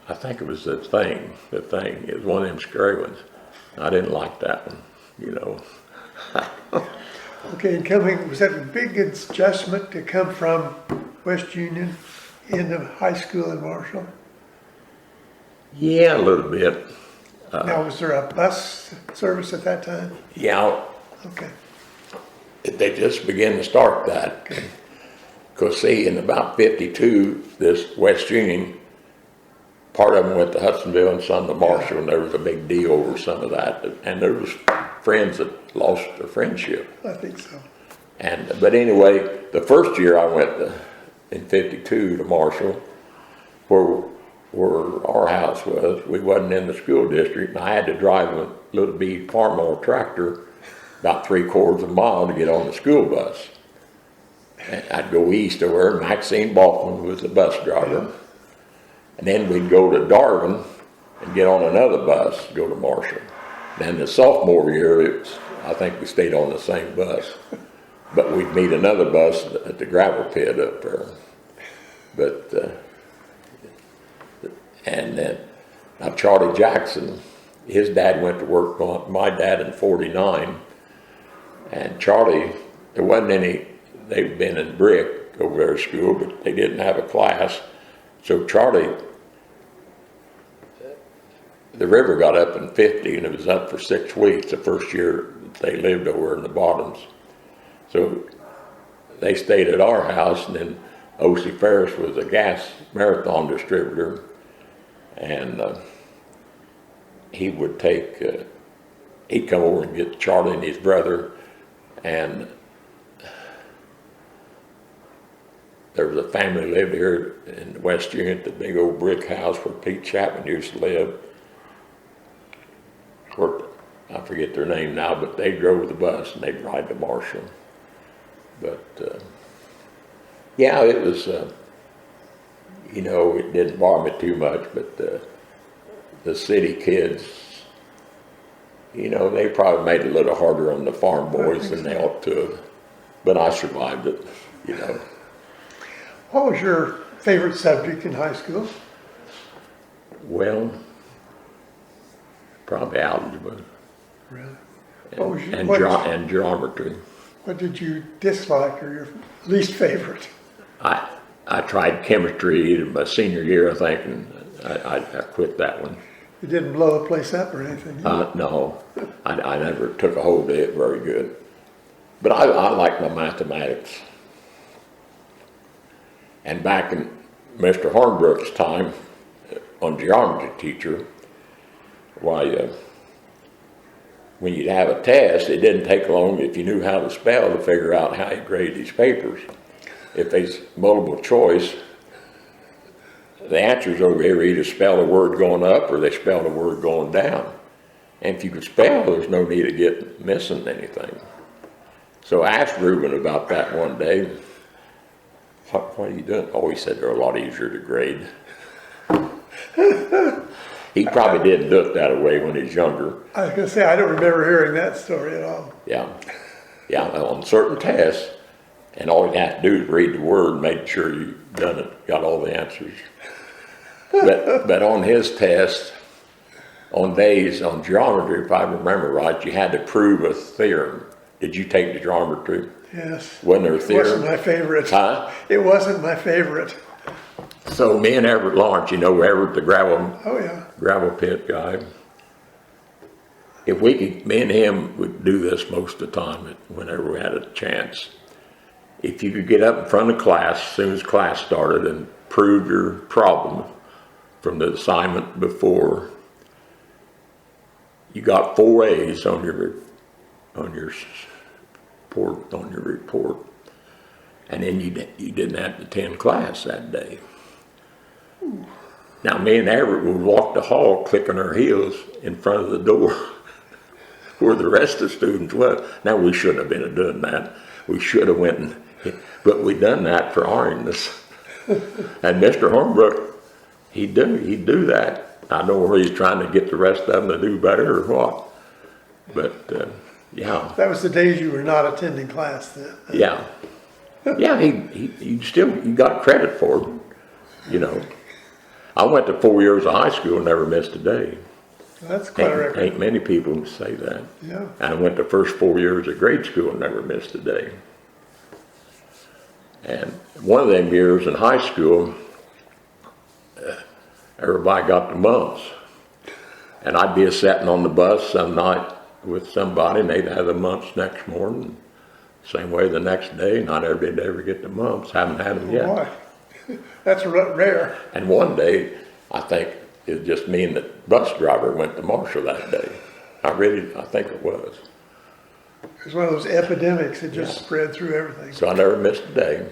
I think it was The Thing, it was one of them scary ones. I didn't like that one, Okay, and was that a big adjustment to come from West Union into high school in Marshall? Yeah, a little bit. Now, was there a bus service at that time? Yeah. Okay. They just began to start that. Because see, in about 52, this West Union, part of them went to Hudsonville and some to Marshall, and there was a big deal over some of that. And there was friends that lost their friendship. I think so. But anyway, the first year I went in 52 to Marshall, where our house was, we wasn't in the school district, and I had to drive a little B Farmall tractor about 3/4 of a mile to get on the school bus. And I'd go east of where Maxine Balkman was the bus driver. And then we'd go to Darwin and get on another bus, go to Marshall. Then the sophomore year, I think we stayed on the same bus. But we'd meet another bus at the gravel pit up there. But, and then, now Charlie Jackson, his dad went to work on my dad in 49. And Charlie, there wasn't any, they'd been in brick over there at school, but they didn't have a class. So Charlie, the river got up in 50 and it was up for 6 weeks the first year they lived over in the Bottoms. So they stayed at our house, and then O.C. Ferris was a gas marathon distributor, and he would he'd come over and get Charlie and his brother, and there was a family lived here in West Union, the big old brick house where Pete Chapman used to live. I forget their name now, but they drove the bus and they'd ride to Marshall. But yeah, it was, it didn't bother me too much, but the city kids, they probably made it a little harder on the farm boys than they ought to have. But I survived it, What was your favorite subject in high school? Well, probably algebra Really? What was your, and, and geometry. what did you dislike or your least favorite? I tried chemistry in my senior year, I think, and I quit that one. You didn't blow the place up or anything? No, I never took a hold of it very good. But I like my mathematics. And back in Mr. Hornbrook's time, on geometry teacher, why, when you'd have a test, it didn't take long if you knew how to spell to figure out how you grade these papers. If there's multiple choice, the answers over here either spell a word going up or they spell a word going down. And if you can spell, there's no need of missing anything. So I asked Reuben about that one day. What are you doing? Oh, he said they're a lot easier to grade. He probably didn't do it that way when he was younger. I was going to say, I don't remember hearing that story at all. Yeah. Yeah, on certain tests, and all you have to do is read the word and make sure you've done it, got all the answers. But on his test, on days on geometry, if I remember right, you had to prove a theorem. Did you take the geometry? Yes. Wasn't there a theorem? It wasn't my favorite. Huh? It wasn't my favorite. So me and Everett Lawrence, Everett, the gravel pit guy, if we could, me and him would do this most of the time whenever we had a chance. If you could get up in front of class as soon as class started and prove your problem from the assignment before, you got 4 A's on your report, and then you didn't have to attend class that day. Now me and Everett would walk the hall clicking our heels in front of the door where the rest of the students was. Now we shouldn't have been doing that. We should have went but we done that for orangeness. And Mr. Hornbrook, he'd do that. I don't know whether he's trying to get the rest of them to do better or what. But yeah. That was the days you were not attending class then. Yeah. Yeah, he got credit for it, I went to 4 years of high school and never missed a day. That's quite a record. Ain't many people who say that. Yeah. And I went the first 4 years of grade school and never missed a day. And one of them years in high school, everybody got the mumps. And I'd be sitting on the bus some night with somebody and they'd have the mumps next morning. Same way the next day, not everybody ever get the mumps. Haven't had them yet. Boy, that's rare. And one day, I think it was just me and the bus driver went to Marshall that day. I think it was. It was one of those epidemics that just spread through everything. So I never missed a day.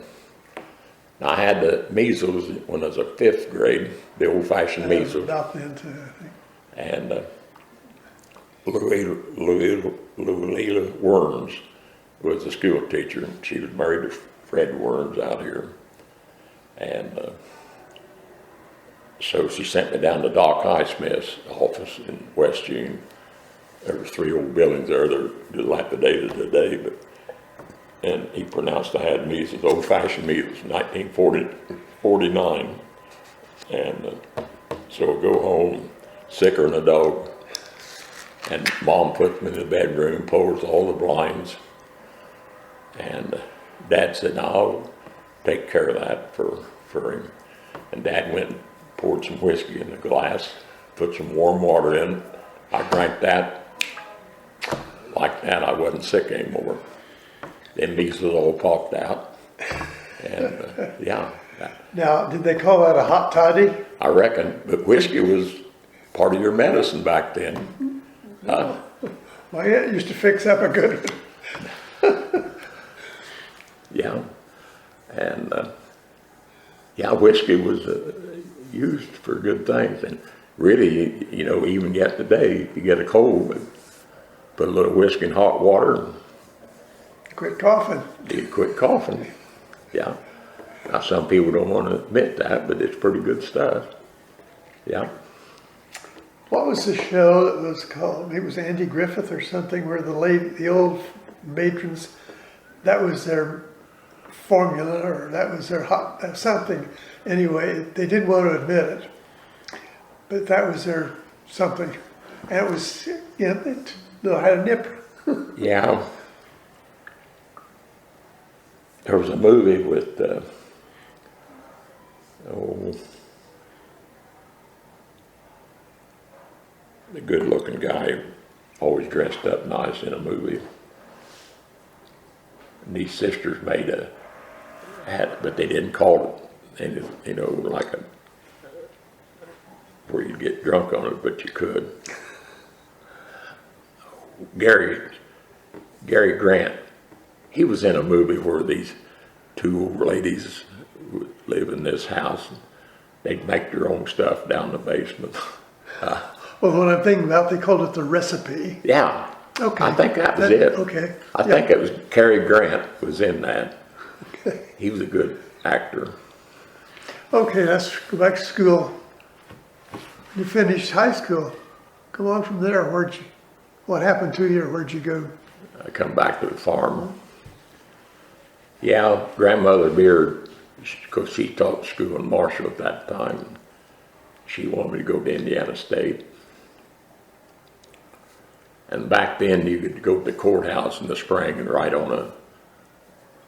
I had the measles when I was in 5th grade, the old-fashioned measles. About then too, I think. And Louisa Worms was a school teacher. She was married to Fred Worms out here. And so she sent me down to Doc Highsmith's office in West June. There were 3 old buildings there. They're dilapidated today, and he pronounced I had measles, old-fashioned measles, 1949. And so I go home, sicker than a dog, and Mom puts me in the bedroom, pulls all the blinds, and Dad said, "No, I'll take care of that for him." And Dad went and poured some whiskey in the glass, put some warm water in. I drank that. Like that, I wasn't sick anymore. Then measles all popped out. And yeah. Now, did they call that a hot toddy? I reckon. But whiskey was part of your medicine back then. Well, yeah, it used to fix up a good one. Yeah. And whiskey was used for good things. And really, even yet today, if you get a cold, put a little whiskey in hot water. Quit coughing. You quit coughing. Yeah. Now, some people don't want to admit that, but it's pretty good stuff. Yeah. What was the show that was called? It was Andy Griffith or something, where the old matrons, that was their formula, or that was their hot something. Anyway, they didn't want to admit it. but that was their something. And it was, you know, it had a nip. Yeah. There was a movie with, the good-looking guy, always dressed up nice in a movie. And these sisters made a hat, but they didn't call it, you know, like a, where you'd get drunk on it, but you could. Gary Grant, he was in a movie where these two old ladies would live in this house. And they'd make their own stuff down the basement. Well, what I'm thinking about, they called it The Recipe. Yeah. Okay. I think that was it. Okay. I think it was Cary Grant was in that. Okay. He was a good actor. Okay, let's go back to school. You finished high school. Come on from there. What happened to you, or where'd you go? I come back to the farm. Yeah, grandmother Beard, because she taught school in Marshall at that time. She wanted me to go to Indiana State. And back then you could go to the courthouse in the spring and write on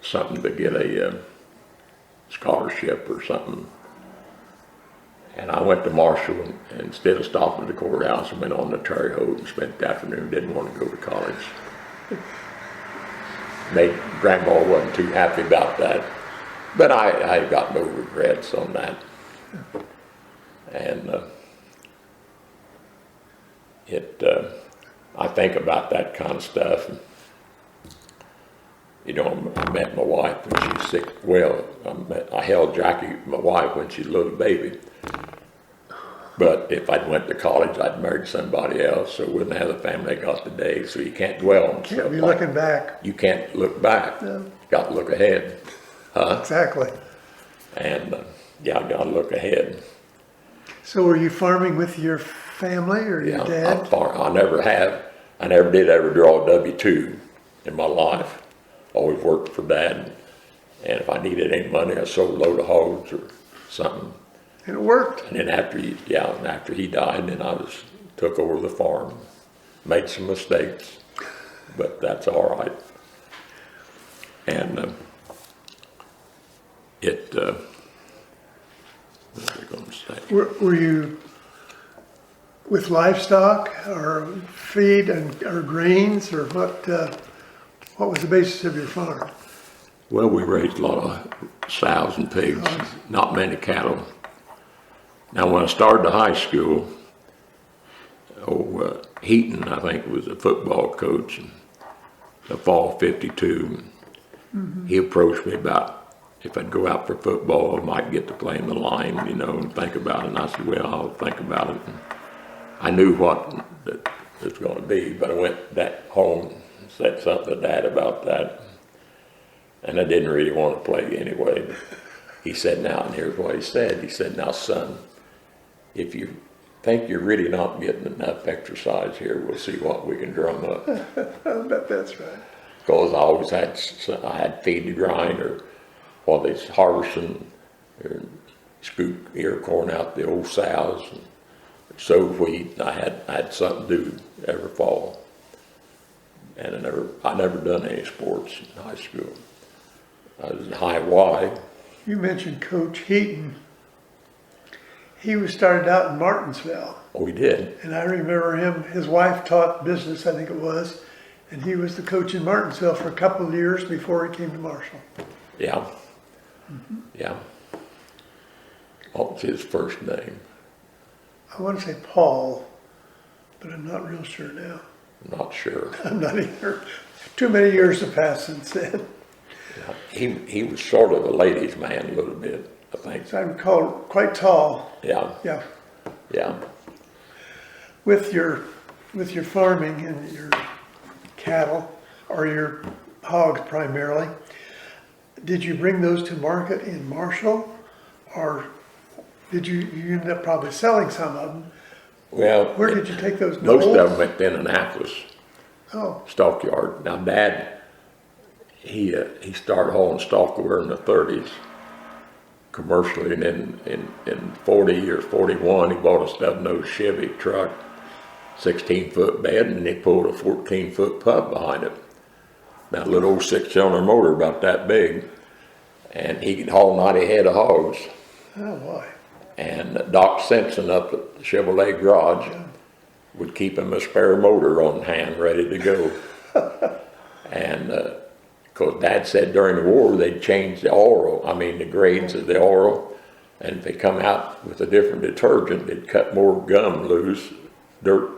something to get a scholarship or something. And I went to Marshall, and instead of stopping at the courthouse, I went on the Terre Haute and spent the afternoon, didn't want to go to college. Grandma wasn't too happy about that, but I got no regrets on that. And I think about that kind of stuff. You know, I met my wife when she was sick. Well, I held Jackie, my wife, when she was a little baby. But if I'd went to college, I'd married somebody else, so wouldn't have the family I got today. So you can't dwell on stuff. Can't be like looking back. You can't look back. No. Got to look ahead. Huh? Exactly. And yeah, I got to look ahead. So were you farming with your family or your dad? I never have. I never did ever draw a W-2 in my life. Always worked for Dad. And if I needed any money, I sold a load of hogs or something. And it worked. And then after he died, then I took over the farm. Made some mistakes, but that's all right. And what was I going to say? Were you with livestock or feed or grains, or what was the basis of your farm? Well, we raised a lot of sows and pigs, not many cattle. Now, when I started the high school, Heaton, I think, was a football coach in the fall of '52. Mm-hmm. He approached me about if I'd go out for football, I might get to play in the line, you know, and think about it. And I said, well, I'll think about it. And I knew what it was going to be, but I went back home and said something to Dad about that. And I didn't really want to play anyway. He said, now, and here's what he said. He said, now, son, if you think you're really not getting enough exercise here, we'll see what we can drum up. I bet that's right. Because I always had feed to grind, or while they was harvesting, or scoop ear corn out the old sows, and sowed wheat. And I had something to do every fall. And I never done any sports in high school. I was in high Y. You mentioned Coach Heaton. He was started out in Martinsville. Oh, he did. And I remember him, his wife taught business, I think it was, and he was the coach in Martinsville for a couple of years before he came to Marshall. Yeah. Mm-hmm. Yeah. What was his first name? I want to say Paul, but I'm not real sure now. I'm not sure. I'm not either. Too many years have passed since then. Yeah. He was sort of a ladies' man a little bit, I think. So I recall quite tall. Yeah. Yeah. Yeah. With your farming and your cattle, or your hogs primarily, did you bring those to market in Marshall, or did you end up probably selling some of them? Well, Where did you take those? Most of them went to Indianapolis. Oh. Stockyard. Now, Dad, he started hauling stock over in the 30s. commercially, and then in 40 or 41, he bought a stub-nose Chevy truck, 16-foot bed, and he pulled a 14-foot pub behind it. Now, a little old 6-cylinder motor about that big, and he could haul 90 head of hogs. Oh, boy. And Doc Simpson up at the Chevrolet garage would keep him a spare motor on hand, ready to go. And because Dad said during the war they'd change the oil, the grades of the oil, and if they come out with a different detergent, they'd cut more gum loose, dirt,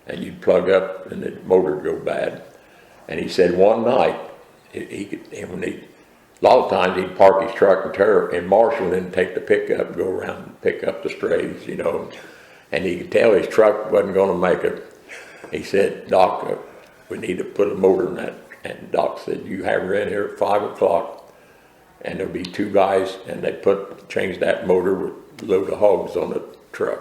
and you'd plug up and the motor would go bad. And he said one night, a lot of times he'd park his truck in Marshall and then take the pickup and go around and pick up the strays, and he could tell his truck wasn't going to make it. He said, Doc, we need to put a motor in that. And Doc said, you have her in here at 5 o'clock, and there'll be 2 guys, and they change that motor with a load of hogs on the truck.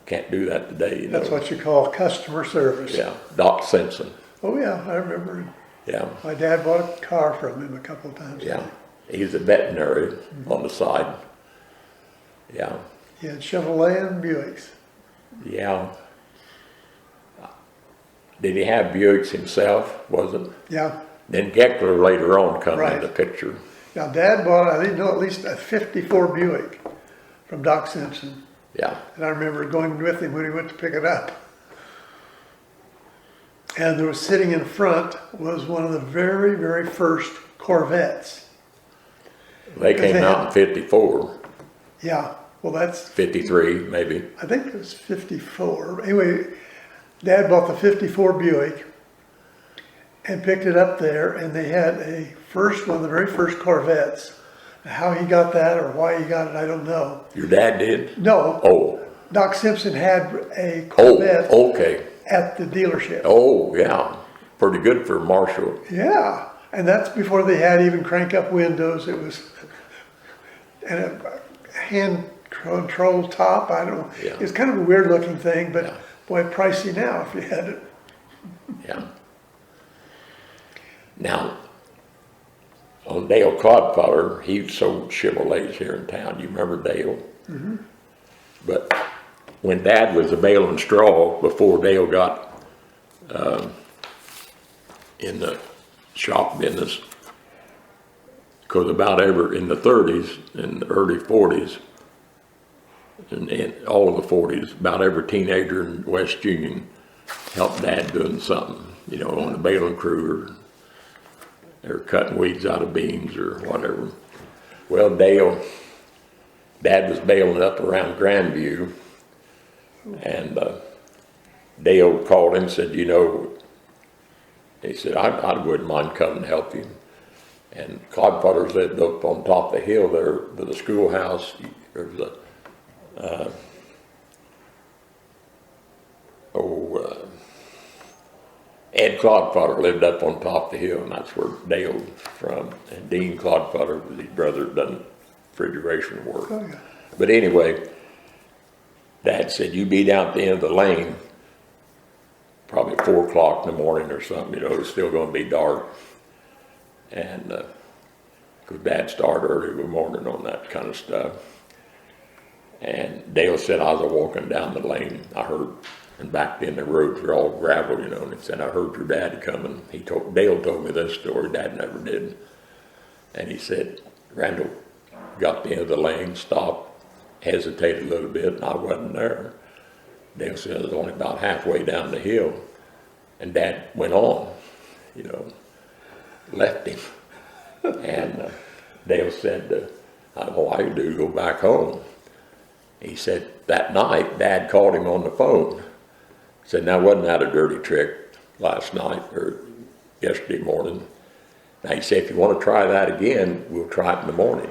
Can't do that today, That's what you call customer service. Yeah, Doc Simpson. Oh, yeah, I remember. Yeah. My dad bought a car from him a couple of times. Yeah. He's a veterinary on the side. Yeah. He had Chevrolet and Buicks. Yeah. Did he have Buicks himself, was it? Yeah. Then Geckler later on come Right. in the picture. Now, Dad bought, I didn't know, at least a 54 Buick from Doc Simpson. Yeah. And I remember going with him when he went to pick it up. And there was sitting in front was one of the very, very first Corvettes. They came out in 54, Yeah, well, that's, 53 maybe. I think it was 54. Anyway, Dad bought the 54 Buick and picked it up there, and they had one of the very first Corvettes. How he got that or why he got it, I don't know. Your dad did? No, Oh. Doc Simpson had a Oh, Corvette okay. at the dealership. Oh, yeah. Pretty good for Marshall. Yeah, and that's before they had even crank-up windows. It was and a hand-controlled top. I don't know. Yeah. It's kind of a weird-looking thing, but Yeah. boy, pricey now if you had it. Yeah. Now, on Dale Clodfeller, he sold Chevrolets here in town. You remember Dale? Mm-hmm. But when Dad was a baling straw, before Dale got in the shop business, because in the 30s and the early 40s, and all of the 40s, about every teenager in West Union helped Dad doing something, on the baling crew or cutting weeds out of beans or whatever. Well, Dad was baling up around Grandview, and Dale called him and said, he said, I wouldn't mind coming and help you. And Clodfeller's lived up on top of the hill there by the schoolhouse. There's Ed Clodfeller lived up on top of the hill, and that's where Dale's from. And Dean Clodfeller was his brother, done refrigeration work. Oh, yeah. But anyway, Dad said, you be down at the end of the lane, probably at 4 o'clock in the morning or something, it's still going to be dark. And because Dad started early in the morning on that kind of stuff. And Dale said, I was walking down the lane, I heard, and back then the roads were all gravel, and he said, I heard your dad coming. Dale told me this story, Dad never did. And he said, Randall got to the end of the lane, stopped, hesitated a little bit, and I wasn't there. Dale said, I was only about halfway down the hill. And Dad went on, left him. And Dale said, I don't know why you do, go back home. He said, that night, Dad called him on the phone. Said, now wasn't that a dirty trick last night or yesterday morning? Now he said, if you want to try that again, we'll try it in the morning.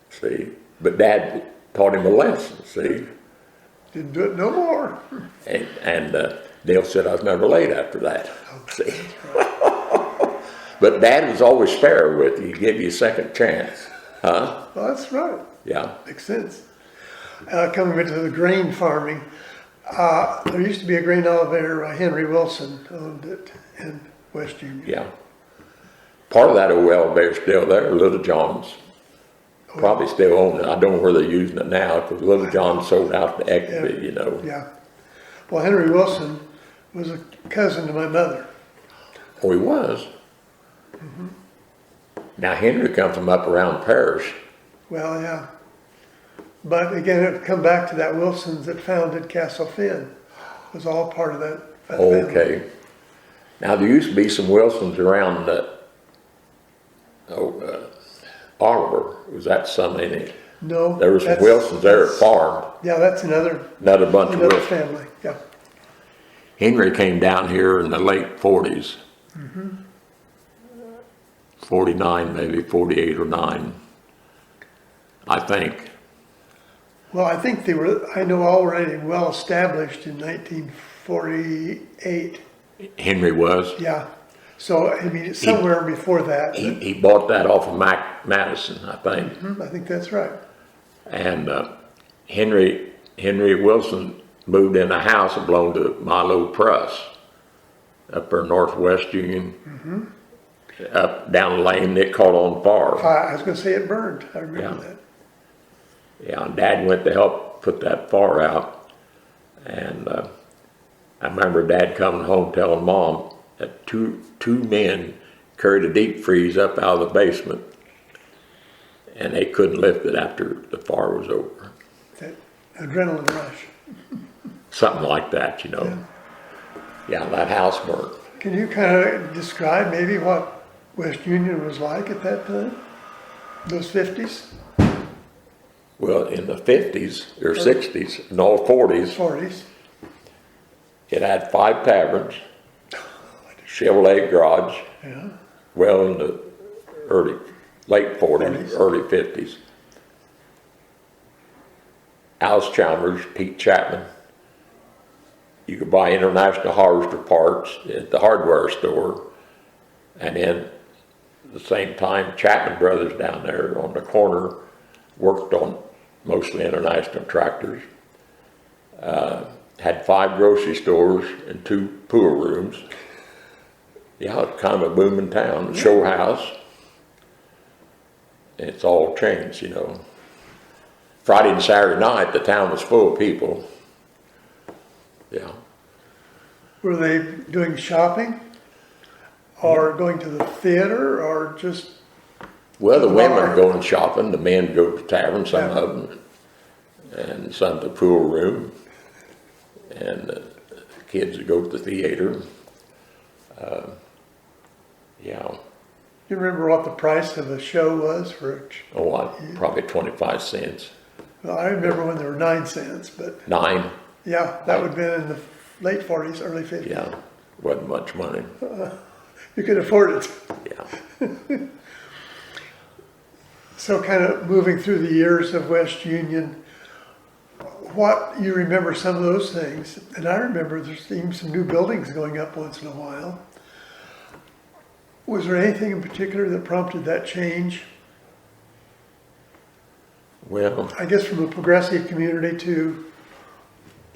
See, but Dad taught him a lesson, see. Didn't do it no more. And Dale said, I was never late after that, see. But Dad was always fair with you, he'd give you a second chance, huh? Well, that's right. Yeah. Makes sense. Coming back to the grain farming, there used to be a grain elevator, Henry Wilson owned it in West Union. Yeah. Part of that old elevator's still there, Little John's. probably still own it. I don't know where they're using it now, because Little John sold out the equity, you know. Yeah. Well, Henry Wilson was a cousin to my mother. Oh, he was? Now, Henry come from up around Parish. Well, yeah. But again, it would come back to that Wilsons that founded Castle Finn. It was all part of that family. Okay. Now, there used to be some Wilsons around Oliver. Was that something? No. There were some Wilsons there at Farm. Yeah, that's another Bunch of Wilsons. family, yeah. Henry came down here in the late 40s. 49, maybe 48 or 9, I think. Well, I think I know already well established in 1948. Henry was. Yeah. So, I mean, it's somewhere before that. He bought that off of Madison, I think. I think that's right. And Henry Wilson moved in a house that belonged to Milo Press up there Northwest Union. Up down the lane, it caught on fire. I was going to say it burned. I remember that. Yeah, and Dad went to help put that fire out. And I remember Dad coming home telling Mom that two men carried a deep freeze up out of the basement, and they couldn't lift it after the fire was over. That adrenaline rush. Something like that, you know. Yeah, that house burned. Can you kind of describe maybe what West Union was like at that time? Those 50s? Well, in the 50s or 60s, no 40s, 40s? it had 5 taverns, Chevrolet garage, Yeah. well in the late 40s, early 50s. Alice Chalmers, Pete Chapman. You could buy International Harvester parts at the hardware store, and then at the same time, Chapman Brothers down there on the corner worked on mostly International tractors. Had 5 grocery stores and 2 pool rooms. Yeah, it's kind of a booming town. Show house. It's all changed, you know. Friday and Saturday night, the town was full of people. Yeah. Were they doing shopping? Or going to the theater? Or just... Well, the women going shopping, the men go to the tavern, some of them, and some to the pool room, and the kids go to the theater. Yeah. You remember what the price of a show was for Probably 25 cents. Well, I remember when there were 9 cents, but 9? yeah, that would have been in the late 40s, early 50s. Yeah, wasn't much money. You could afford it. Yeah. So kind of moving through the years of West Union, what you remember some of those things, and I remember there's even some new buildings going up once in a while. Was there anything in particular that prompted that change? Well, I guess from a progressive community to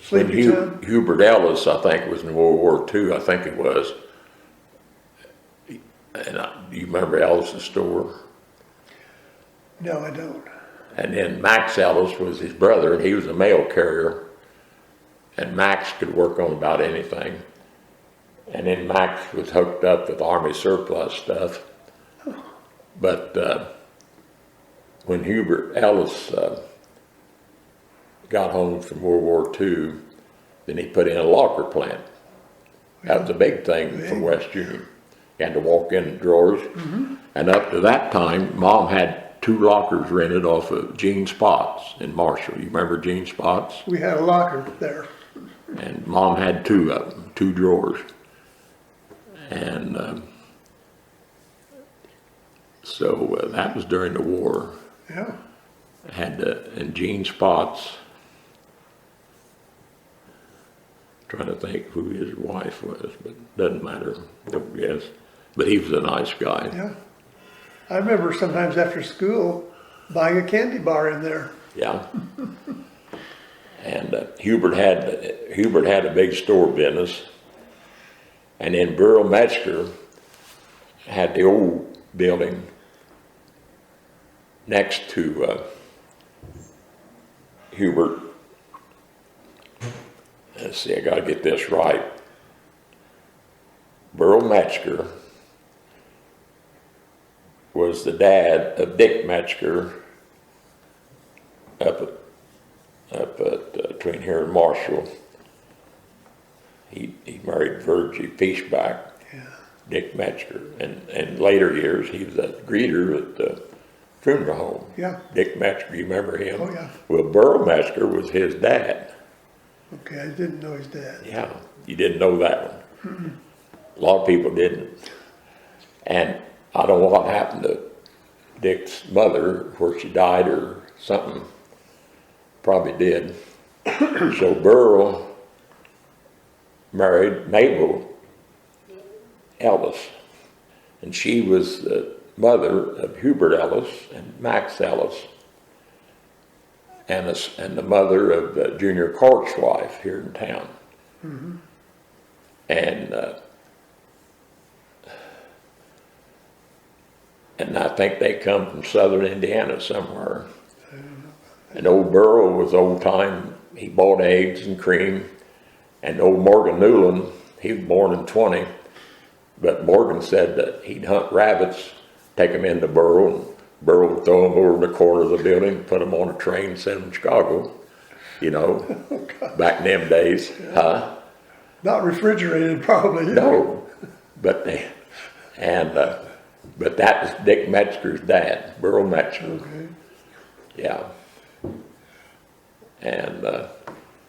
when sleepy town? Hubert Ellis, I think, was in World War II, I think it was. And do you remember Ellis's store? No, I don't. And then Max Ellis was his brother, and he was a mail carrier. And Max could work on about anything. And then Max was hooked up with Army surplus stuff. But when Hubert Ellis got home from World War II, then he put in a locker plant. That was a big thing for West Union. You had to walk in drawers. And up to that time, Mom had 2 lockers rented off of Gene Spots in Marshall. You remember Gene Spots? We had a locker there. And Mom had 2 of them, 2 drawers. And so that was during the war. Yeah. Had and Gene Spots, trying to think who his wife was, but doesn't matter, don't guess. But he was a nice guy. Yeah. I remember sometimes after school buying a candy bar in there. Yeah. And Hubert had a big store business, and then Burl Metzger had the old building next to Hubert. Let's see, I gotta get this right. Burl Metzger was the dad of Dick Metzger up at between here and Marshall. He married Virgie Fishback, Yeah. Dick Metzger, and in later years he was a greeter at the funeral home. Yeah. Dick Metzger, you remember him? Oh, yeah. Well, Burl Metzger was his dad. Okay, I didn't know his dad. Yeah, you didn't know that one. A lot of people didn't. And I don't know what happened to Dick's mother, where she died or something. Probably did. So Burl married Mabel Ellis, and she was the mother of Hubert Ellis and Max Ellis, and the mother of Junior Clark's wife here in town. Mm-hmm. And I think they come from southern Indiana somewhere. And old Burl was old time. He bought eggs and cream. And old Morgan Newland, he was born in 20, but Morgan said that he'd hunt rabbits, take them into Burl, and Burl would throw them over in the corner of the building, put them on a train, send them to Chicago, you know, back in them days. Huh? Not refrigerated, probably. No, but but that was Dick Metzger's dad, Burl Metzger. Okay. Yeah. And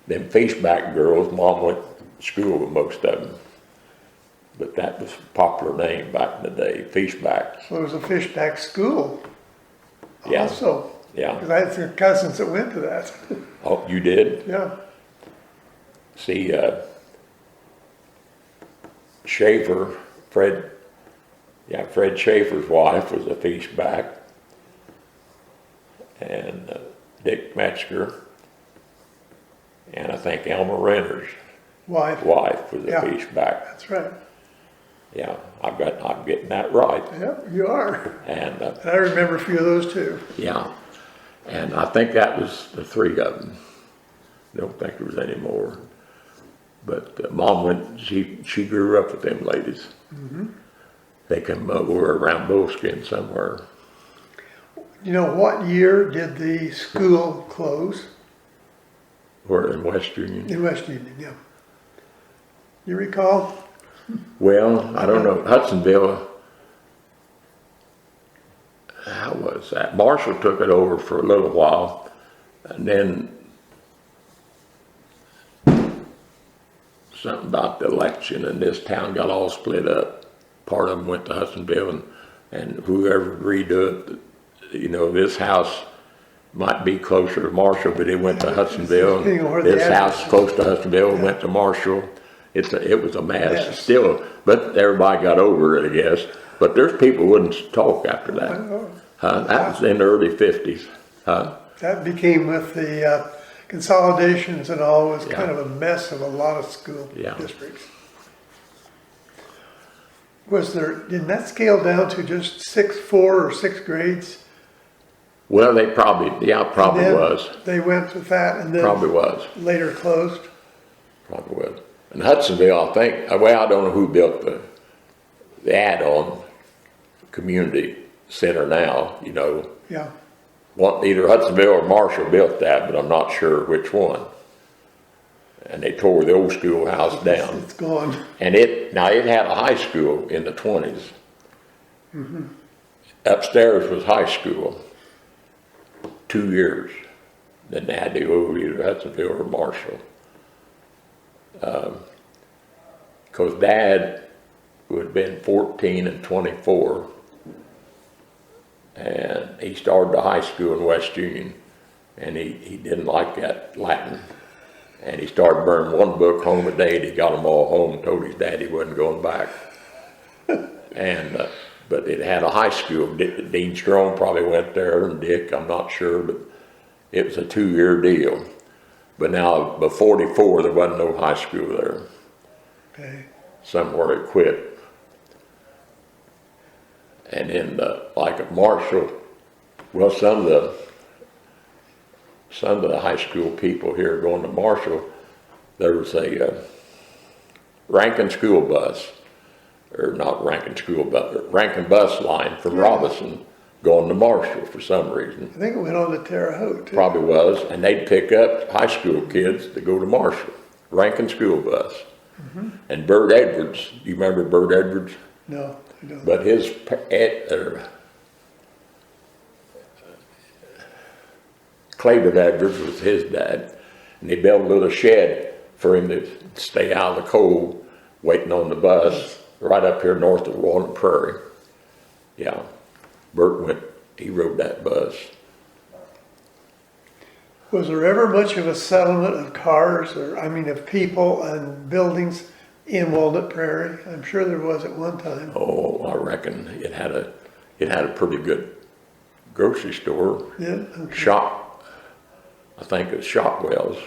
them Fishback girls, Mom went to school with most of them. But that was a popular name back in the day, Fishback. So there was a Fishback school. Yeah. Also. Yeah. Because I had some cousins that went to that. Oh, you did? Yeah. See, Schaefer, Fred Schaefer's wife was a Fishback. And Dick Metzger. And I think Elmer Renner's Wife. wife was a Yeah. Fishback. That's right. Yeah, I'm getting that right. Yep, you are. And I remember a few of those too. yeah, and I think that was the three of them. Don't think there was any more. But Mom went. She grew up with them ladies. Mm-hmm. They come over around Bullskin somewhere. You know, what year did the school close? Where in West Union. In West Union, yeah. You recall? Well, I don't know. Hudsonville. How was that? Marshall took it over for a little while, and then something about the election, and this town got all split up. Part of them went to Hudsonville, and whoever agreed to it, you know, this house might be closer to Marshall, but it went to Hudsonville. Depending on where the This address house is. close to Hudsonville Yeah. went to Marshall. It was a mess Yes. still, but everybody got over it, I guess. But there's people who wouldn't talk after that. That was in the early 50s. That became with the consolidations and all, was Yeah. kind of a mess of a lot of school Yeah. districts. Didn't that scale down to just 4 or 6 grades? Well, they probably And then was. They went with that and then Probably was. later closed. Probably was. And Hudsonville, I think, well, I don't know who built the add-on community center now, you know. Yeah. Either Hudsonville or Marshall built that, but I'm not sure which one. And they tore the old schoolhouse down. It's gone. And it had a high school in the 20s. Mm-hmm. Upstairs was high school, 2 years. Then they had to go over either Hudsonville or Marshall. Because Dad would have been 14 and 24, and he started the high school in West Union, and he didn't like that Latin. And he started burning one book home a day, and he got them all home and told his dad he wasn't going back. And but it had a high school. Dean Strong probably went there, and Dick, I'm not sure, but it was a 2-year deal. But now, by 44, there wasn't no high school there. Okay. Somewhere it quit. And then, like at Marshall, Well, some of the high school people here going to Marshall, there was a Rankin school bus, or not Rankin school bus, Rankin bus line from Robinson going to Marshall for some reason. I think it went on to Terre Haute too. Probably was, and they'd pick up high school kids to go to Marshall. Rankin school bus. And Bert Edwards, you remember Bert Edwards? No, I don't. But his Clayton Edwards was his dad, and they built a little shed for him to stay out of the cold, waiting on the bus, right up here north of Walnut Prairie. Yeah, Bert he rode that bus. Was there ever much of a settlement of cars, of people and buildings in Walnut Prairie? I'm sure there was at one time. Oh, I reckon it had a pretty good grocery store. Yeah. Okay. Shop, I think it was Shopwell's.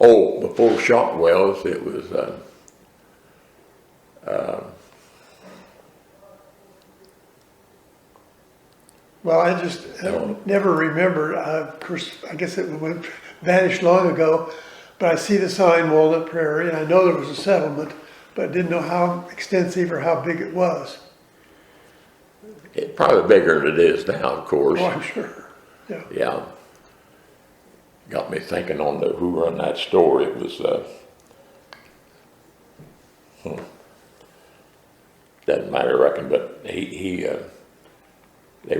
Oh, before Shopwell's, it was Well, I just never remember. Of course, I guess it went vanished long ago. But I see the sign Walnut Prairie, and I know there was a settlement, but I didn't know how extensive or how big it was. it's probably bigger than it is now, of course. Oh, I'm sure. Yeah. Yeah. Got me thinking on who run that store. It was, doesn't matter, I reckon, but they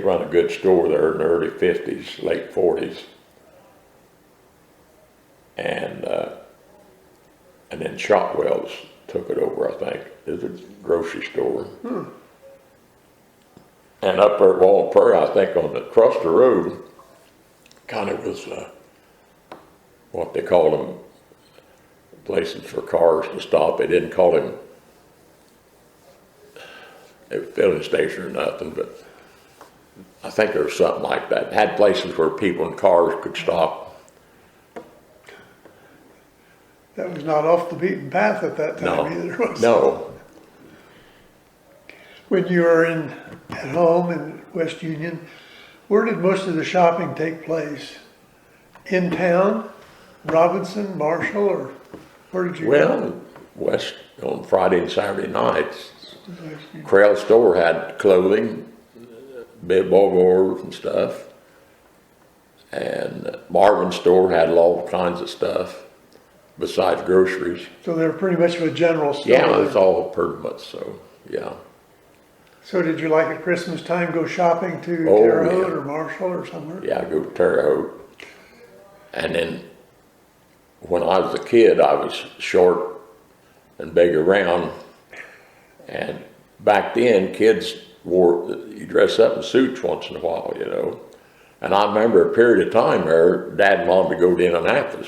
run a good store there in the early 50s, late 40s. And then Shotwell's took it over, I think. It's a grocery store. And up there at Walnut Prairie, I think across the road, kind of was what they call them, places for cars to stop. They didn't call them a filling station or nothing, but I think there was something like that. It had places where people in cars could stop. That was not off the beaten path at that time either, was it? No. When you were at home in West Union, where did most of the shopping take place? In town, Robinson, Marshall, or where did you go? Well, West on Friday and Saturday nights, Crail store had clothing, bib bogors and stuff, and Marvin store had all kinds of stuff besides groceries. So they were pretty much of a general store. Yeah, it's all pretty much so. Yeah. So did you like at Christmas time go shopping to Oh, Terre Haute yeah. or Marshall or somewhere? Yeah, I go to Terre Haute. And then when I was a kid, I was short and big around. And back then, kids you dress up in suits once in a while, you know. And I remember a period of time there, Dad and Mom would go to Indianapolis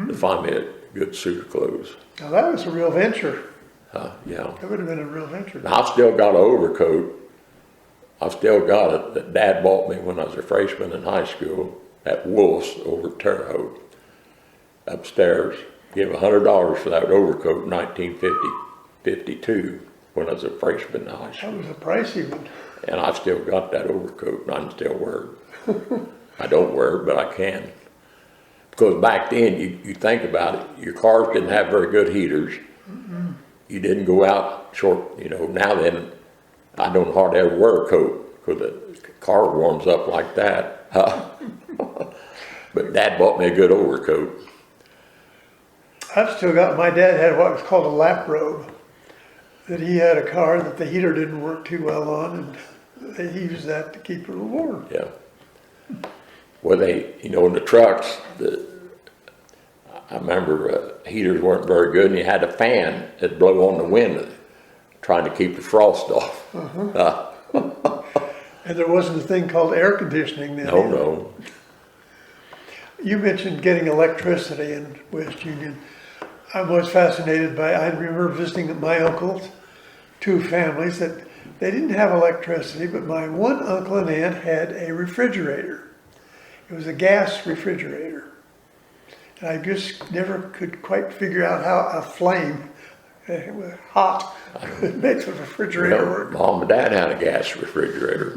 to find me a good suit of clothes. Now that was a real venture. Yeah. That would have been a real venture. Now, I've still got an overcoat. I've still got it that Dad bought me when I was a freshman in high school at Wolf's over at Terre Haute. Upstairs. Gave $100 for that overcoat in 1952 when I was a freshman in high school. That was a pricey one. And I've still got that overcoat and I'm still wearing it. I don't wear it, but I can. Because back then, you think about it, your cars didn't have very good heaters. You didn't go out short, you know. Now then, I don't hardly ever wear a coat because the car warms up like that. But Dad bought me a good overcoat. I've still got, my dad had what was called a lap robe. That he had a car that the heater didn't work too well on, and he used that to keep it warm. Yeah. Well, in the trucks, I remember heaters weren't very good, and you had a fan that blow on the window, trying to keep the frost off. And there wasn't a thing called air conditioning then. No, either. no. You mentioned getting electricity in West Union. I was fascinated I remember visiting my uncles, two families that they didn't have electricity, but my one uncle and aunt had a refrigerator. It was a gas refrigerator. And I just never could quite figure out how a flame, it was hot, could make the refrigerator Well, work. Mom and Dad had a gas refrigerator.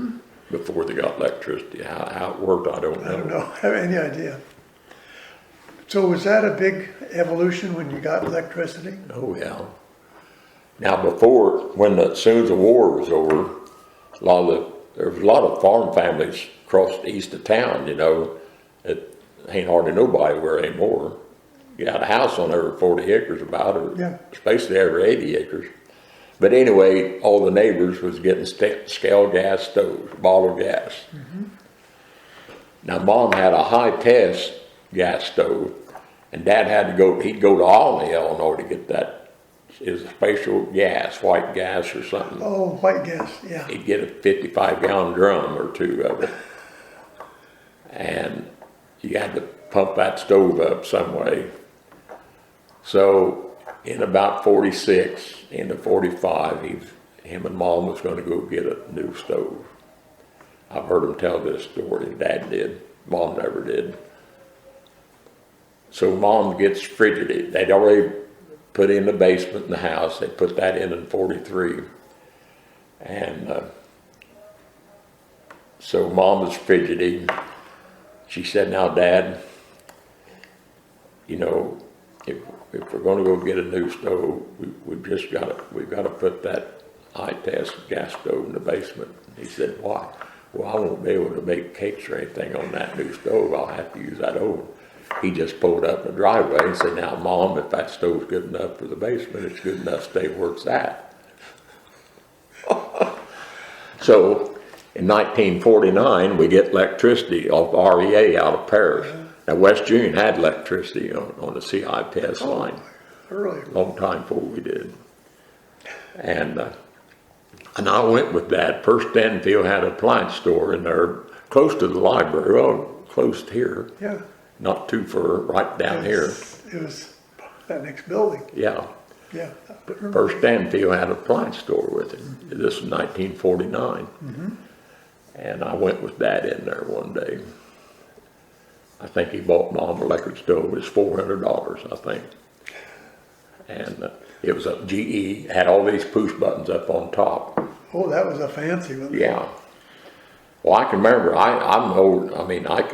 before they got electricity. How it worked, I don't I don't know. know, have any idea. So was that a big evolution when you got electricity? Oh, yeah. Now before, as soon as the war was over, there was a lot of farm families across the east of town, you know, it ain't hardly nobody where anymore. You had a house on every 40 acres about, or Yeah. especially every 80 acres. But anyway, all the neighbors was getting scale gas stoves, bottled gas. Now Mom had a high test gas stove, and Dad he'd go to Albany, Illinois to get that. It was a special gas, white gas or something. Oh, white gas, yeah. He'd get a 55-gallon drum or two of it. And you had to pump that stove up some way. So in about 46, into 45, him and Mom was going to go get a new stove. I've heard him tell this story. Dad did. Mom never did. So Mom gets Frigidaire. They'd already put in the basement in the house. They put that in 43. And so Mom was Frigidaire. She said, now Dad, you know, if we're going to go get a new stove, we've got to put that high test gas stove in the basement. And he said, why? Well, I won't be able to make cakes or anything on that new stove. I'll have to use that oven. He just pulled up in the driveway and said, now Mom, if that stove's good enough for the basement, it's good enough to stay where it's at. So in 1949, we get electricity off REA out of Paris. Now West Union had electricity on the CIPS line. Early. Long time before we did. And I went with Dad. First Stanfield had an appliance store in there, close to the library, well, close to here. Yeah. Not too far, right down here. It was that next building. Yeah. Yeah. First Stanfield had an appliance store with him. This was 1949. And I went with Dad in there one day. I think he bought Mom an electric stove. It was $400, I think. And it was a GE, had all these push buttons up on top. Oh, that was a fancy one. Yeah. Well, I can remember, I'm old, I mean, I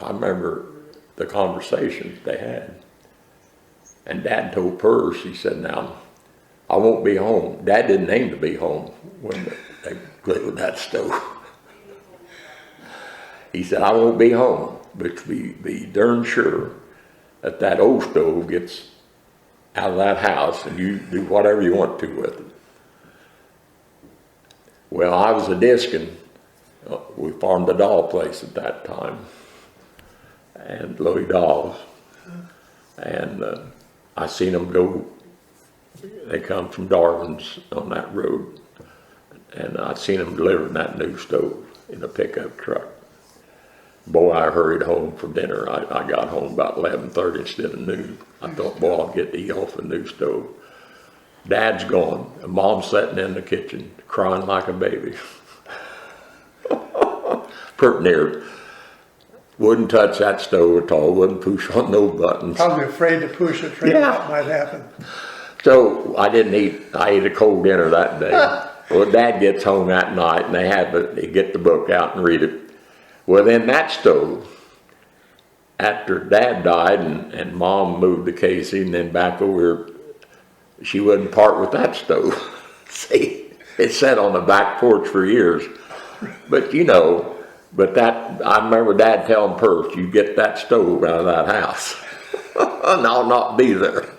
remember the conversations they had. And Dad told Purse, he said, now, I won't be home. Dad didn't aim to be home when they played with that stove. He said, I won't be home, but be darn sure that old stove gets out of that house and you do whatever you want to with it. Well, I was a discing. We farmed the doll place at that time, and Louis Dolls. And I seen them go, they come from Darwin's on that road, and I seen them delivering that new stove in a pickup truck. Boy, I hurried home for dinner. I got home about 11:30 instead of noon. I thought, boy, I'll get to eat off a new stove. Dad's gone, and Mom's sitting in the kitchen crying like a baby. Pert near. Wouldn't touch that stove at all, wouldn't push on no buttons. Probably afraid to push it, afraid Yeah. that might happen. So I didn't eat, I ate a cold dinner that day. Well, Dad gets home that night and they get the book out and read it. Well, then that stove, after Dad died and Mom moved to Casey and then back over, she wouldn't part with that stove. See, it sat on the back porch for years. But you know, I remember Dad telling Perth, you get that stove out of that house. And I'll not be there.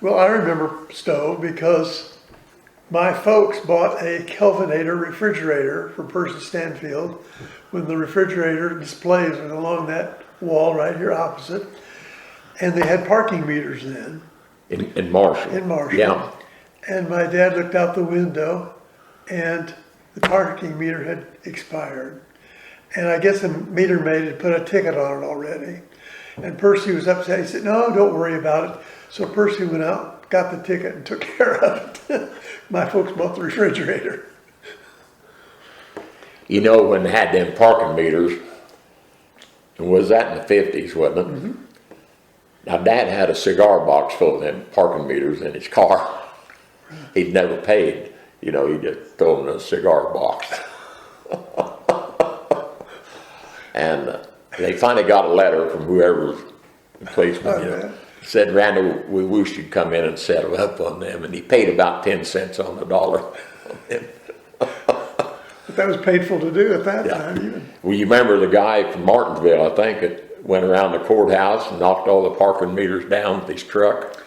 Well, I remember stove because my folks bought a Kelvinator refrigerator from Percy Stanfield when the refrigerator displays were along that wall right here opposite. And they had parking meters then. In Marshall. In Marshall. Yeah. And my dad looked out the window and the parking meter had expired. And I guess the meter maid had put a ticket on it already. And Percy was upset. He said, no, don't worry about it. So Percy went out, got the ticket and took care of it. My folks bought the refrigerator. You know, when they had them parking meters, and was that in the 50s, wasn't it? Mm-hmm. Now, Dad had a cigar box full of them parking meters in his car. He'd never paid. you know, you just throw them in a cigar box. And they finally got a letter from whoever the policeman, you know, said, Randall, we wish you'd come in and settle up on them. And he paid about 10 cents on the dollar. But that was painful to do at that Yeah. time even. Well, you remember the guy from Martinsville, I think, that went around the courthouse and knocked all the parking meters down with his truck.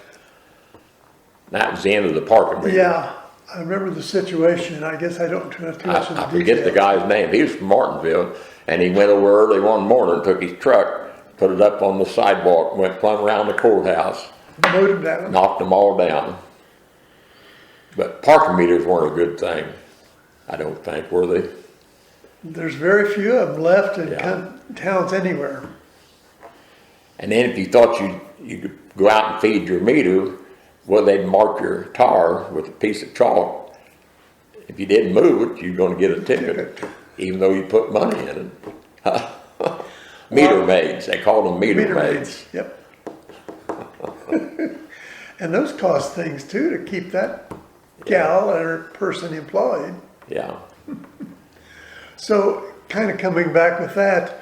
That was the end of the parking meter. Yeah, I remember the situation. I guess I don't have too much of the I forget the details. guy's name. He was from Martinsville, and he went over early one morning, took his truck, put it up on the sidewalk, went plumb around the courthouse, Mowed him down. knocked them all down. But parking meters weren't a good thing, I don't think, were they? There's very few of them left in Yeah. towns anywhere. And then if you thought you could go out and feed your meter, well, they'd mark your tar with a piece of chalk. If you didn't move it, you're going to get a ticket, even though you put money in it. Meter maids, they called them meter maids. Yep. And those cost things too, to keep that gal or person employed. Yeah. So kind of coming back with that,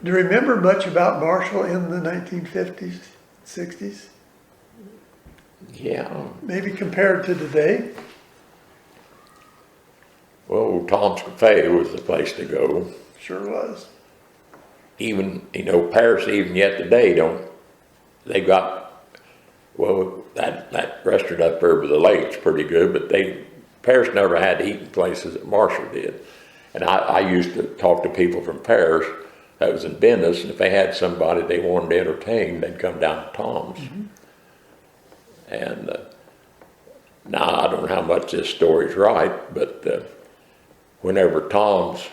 do you remember much about Marshall in the 1950s, 60s? Yeah. Maybe compared to today? Well, Tom's Cafe was the place to go. Sure was. Even, you know, Paris, even yet today, they got, well, that restaurant up there by the lake's pretty good, but Paris never had eating places that Marshall did. And I used to talk to people from Paris that was in business, and if they had somebody they wanted to entertain, they'd come down to Tom's. Mm-hmm. And now I don't know how much this story's right, but whenever Tom's,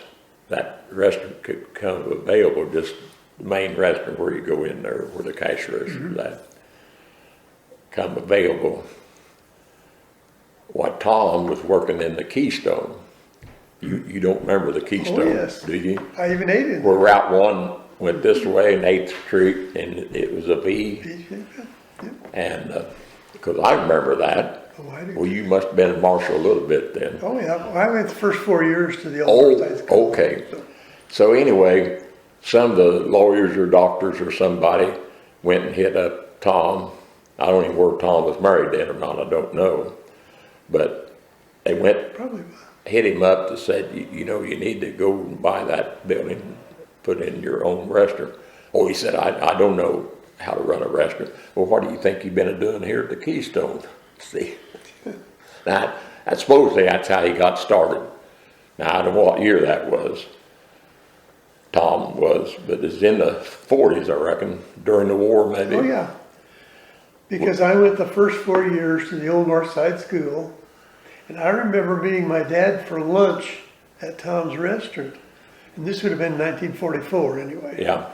that restaurant could come available, just the main restaurant where you go in there, where the cash register is at, come available. Why, Tom was working in the Keystone. You don't remember the Keystone, Oh, yes. do you? I even ate it. Where Route 1 went this way and 8th Street, and it was a V. And because I remember that. Oh, I do. Well, you must have been in Marshall a little bit then. Oh, yeah. Well, I went the first 4 years to the old North Side School. Okay. So anyway, some of the lawyers or doctors or somebody went and hit up Tom. I don't even know where Tom was married then or not, I don't know. But they went, Probably. hit him up and said, you know, you need to go and buy that building, put in your own restaurant. Oh, he said, I don't know how to run a restaurant. Well, what do you think you've been doing here at the Keystone? See? Now, supposedly that's how he got started. Now, I don't know what year that was. Tom was, but it's in the 40s, I reckon, during the war maybe. Oh, yeah. Because I went the first 4 years to the old North Side School, and I remember meeting my dad for lunch at Tom's restaurant. And this would have been 1944 anyway. Yeah.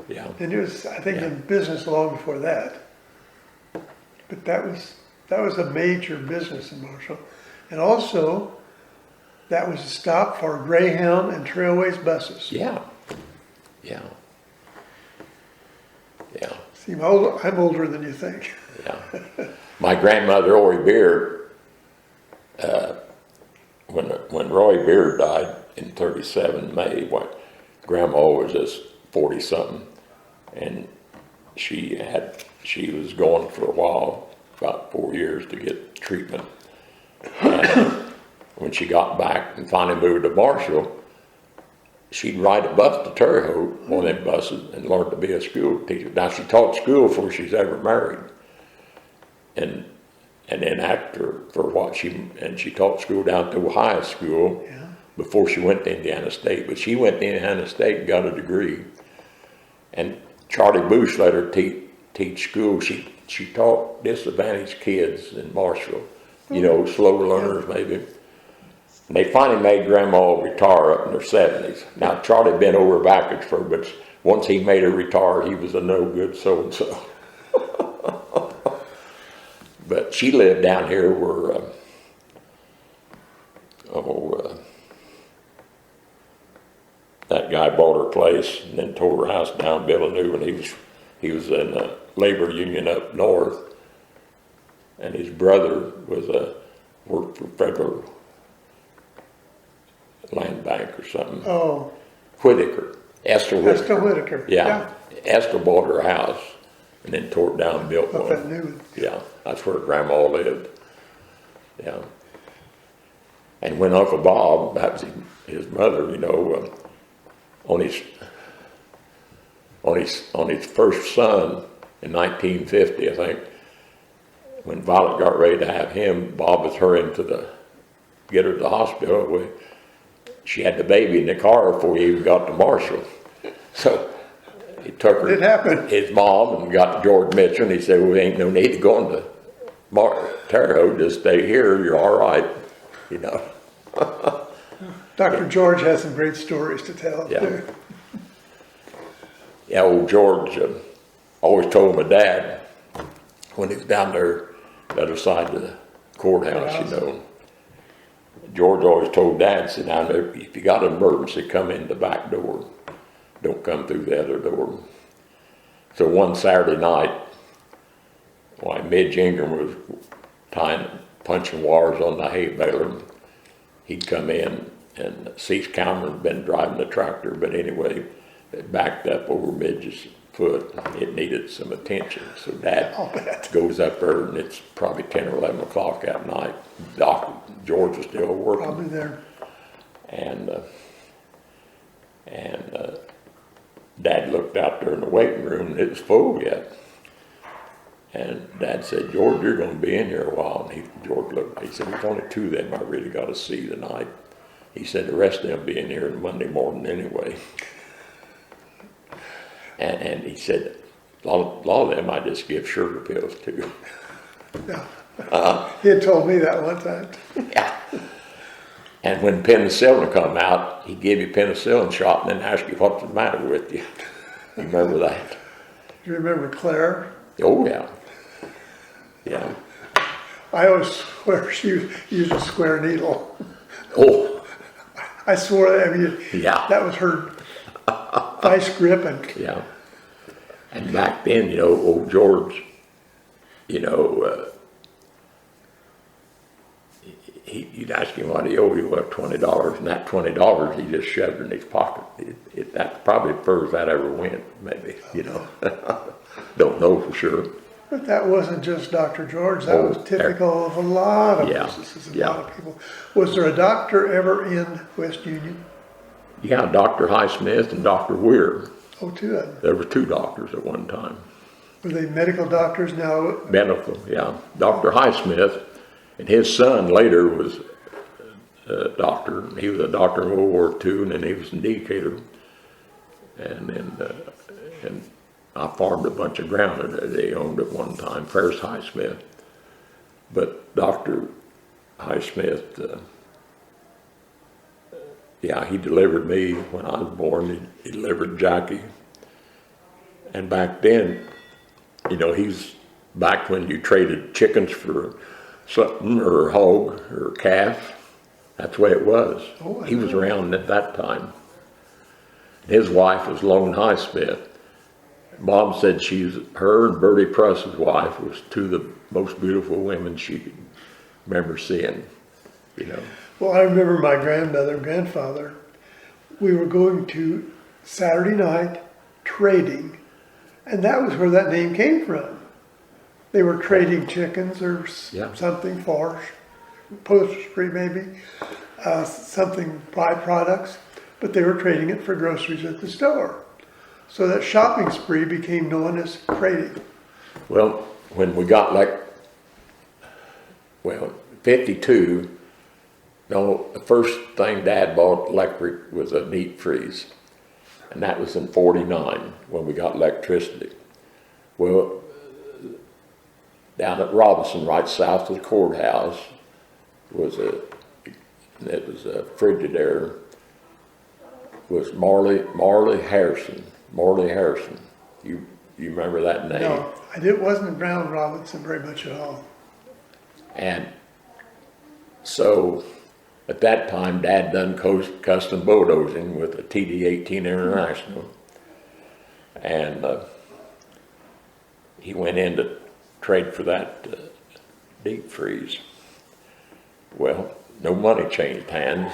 Yeah. And it was, I think, Yeah. in business long before that. But that was a major business in Marshall. And also, that was a stop for Greyhound and Trailways buses. Yeah. Yeah. Yeah. See, I'm older than you think. Yeah. My grandmother, Roy Beard, when Roy Beard died in 37 May, Grandma was just 40-something, and she was going for a while, about 4 years, to get treatment. And when she got back and finally moved to Marshall, she'd ride a bus to Terre Haute, one of them buses, and learn to be a school teacher. Now, she taught school before she's ever married. And then after, she taught school down to Ohio School before she went to Indiana State. But she went to Indiana State and got a degree. And Charlie Bush let her teach school. She taught disadvantaged kids in Marshall, you know, slow learners maybe. And they finally made Grandma retire up in her 70s. Now, Charlie had been over backwards for her, but once he made her retire, he was a no-good so-and-so. But she lived down here where, that guy bought her place and then tore her house down, built a new one. He was in the labor union up north, and his brother was a worked for Federal Land Bank or something. Oh, Whitaker, Esther Whitaker. Esther Whitaker. Yeah. Esther bought her house and then tore it down and built Up that one. new one. Yeah, that's where Grandma lived. Yeah. And when Uncle Bob, that was his mother, you know, on his first son in 1950, I think, when Violet got ready to have him, Bob was hurrying to get her to the hospital. She had the baby in the car before he even got to Marshall. So he took her, It happened. his mom, and got to George Mitchell, and he said, well, ain't no need to go into Terre Haute, just stay here, you're all right, you know. Dr. George has some great stories to tell. Yeah. Too. Yeah, old George always told my dad when he was down there the other side of the courthouse, you know. George always told Dad, said, now, if you got an emergency, come in the back door. Don't come through the other door. So one Saturday night, while Midge Ingram was punching wires on the hay baler, he'd come in, and Cease Cameron had been driving the tractor, but anyway, it backed up over Midge's foot. It needed some attention. So Dad goes up there, and it's probably 10 or 11 o'clock at night. George was still working. Probably there. And Dad looked out there in the waiting room, and it was full yet. And Dad said, George, you're going to be in here a while. And George looked, he said, there's only two of them I really got to see tonight. He said, the rest of them will be in here Monday morning anyway. And he said, a lot of them I just give sugar pills to. Yeah. He had told me that one time. Yeah. And when penicillin come out, he'd give you penicillin shot and then ask you what's the matter with you. You remember that? Do you remember Claire? Oh, yeah. Yeah. I always swear she used a square needle. Oh, I swore that. I mean, yeah. that was her vice grip. And Yeah. And back then, you know, old George, you know, you'd ask him what he owed you, what, $20, and that $20 he just shoved in his pocket. That's probably as far as that ever went, maybe, you know. Don't know for sure. But that wasn't just Dr. George. That was typical of a lot of businesses, a lot of people. Was there a doctor ever in West Union? Yeah, Dr. Highsmith and Dr. Weir. Oh, two of them. There were two doctors at one time. Were they medical doctors now? Medical, yeah. Dr. Highsmith, and his son later was a doctor. He was a doctor in World War II, and then he was in Decatur. And I farmed a bunch of ground that they owned at one time, Ferris Highsmith. But Dr. Highsmith, yeah, he delivered me when I was born. He delivered Jackie. And back then, you know, he's back when you traded chickens for something, or a hog, or a calf. That's the way it was. Oh, he was around at that time. His wife was Lone Highsmith. Mom said her and Bertie Pruss's wife was two of the most beautiful women she could remember seeing, you know. Well, I remember my grandmother and grandfather. We were going to Saturday night trading, and that was where that name came from. They were trading chickens or something for upholstery, maybe, something byproducts, but they were trading it for groceries at the store. So that shopping spree became known as trading. Well, when we got 52, the first thing Dad bought electric was a deep freeze. And that was in 49 when we got electricity. Well, down at Robinson, right south of the courthouse, was a Frigidaire, was Marley Harrison. Marley Harrison. You remember that name? No, it wasn't Brown Robinson very much at all. And so at that time, Dad done custom bulldozing with a TD-18 International. And he went in to trade for that deep freeze. Well, no money changed hands,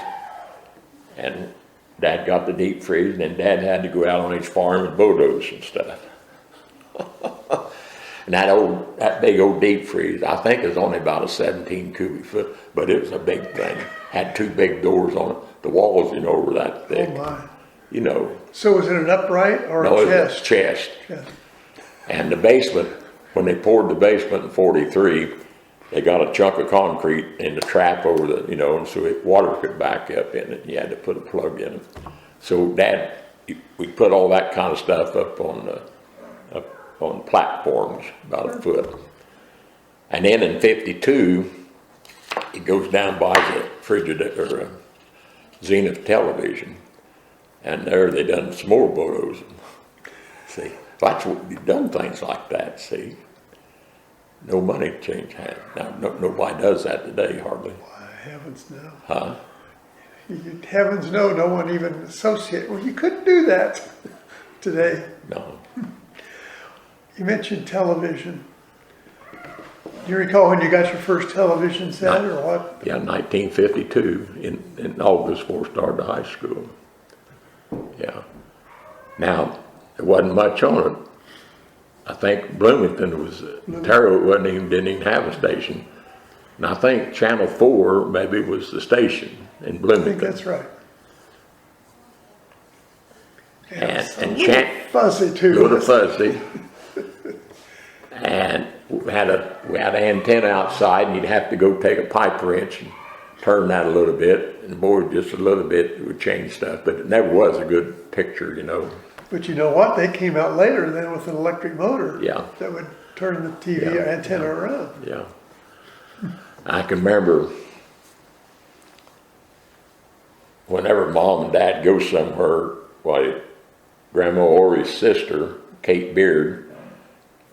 and Dad got the deep freeze, and then Dad had to go out on his farm and bulldoze and stuff. And that big old deep freeze, I think it was only about a 17 cubic foot, but it was a big thing. Had two big doors on it. The walls, were that thick. Oh my. So was it an upright or no, a it was chest? chest. Chest. And the basement, when they poured the basement in 43, they got a chunk of concrete in the trap over the, and so water could back up in it, and you had to put a plug in it. So Dad, we put all that kind of stuff up on platforms about a foot. And then in 52, it goes down by the Frigidaire or Zenith television, and there they done some more bulldozing. See, that's what you've done things like that. See, no money change hands. Now nobody does that today hardly. Why, heavens no. Huh? Heavens no, no one even associate. Well, you couldn't do that today. No. You mentioned television. Do you recall when you got your first television set or what? Yeah, 1952 in August before I started high school. Yeah. Now, there wasn't much on it. I think Bloomington was, Terre didn't even have a station. And I think Channel 4 maybe was the station in I Bloomington. think that's right. And fuzzy too. Little fuzzy. And we had an antenna outside, and you'd have to go take a pipe wrench and turn that a little bit, and boy, just a little bit, it would change stuff. But it never was a good picture, But you know what? They came out later then with an electric motor. Yeah. That would turn the TV antenna around. Yeah. I can remember whenever Mom and Dad go somewhere, Grandma Ori's sister, Kate Beard,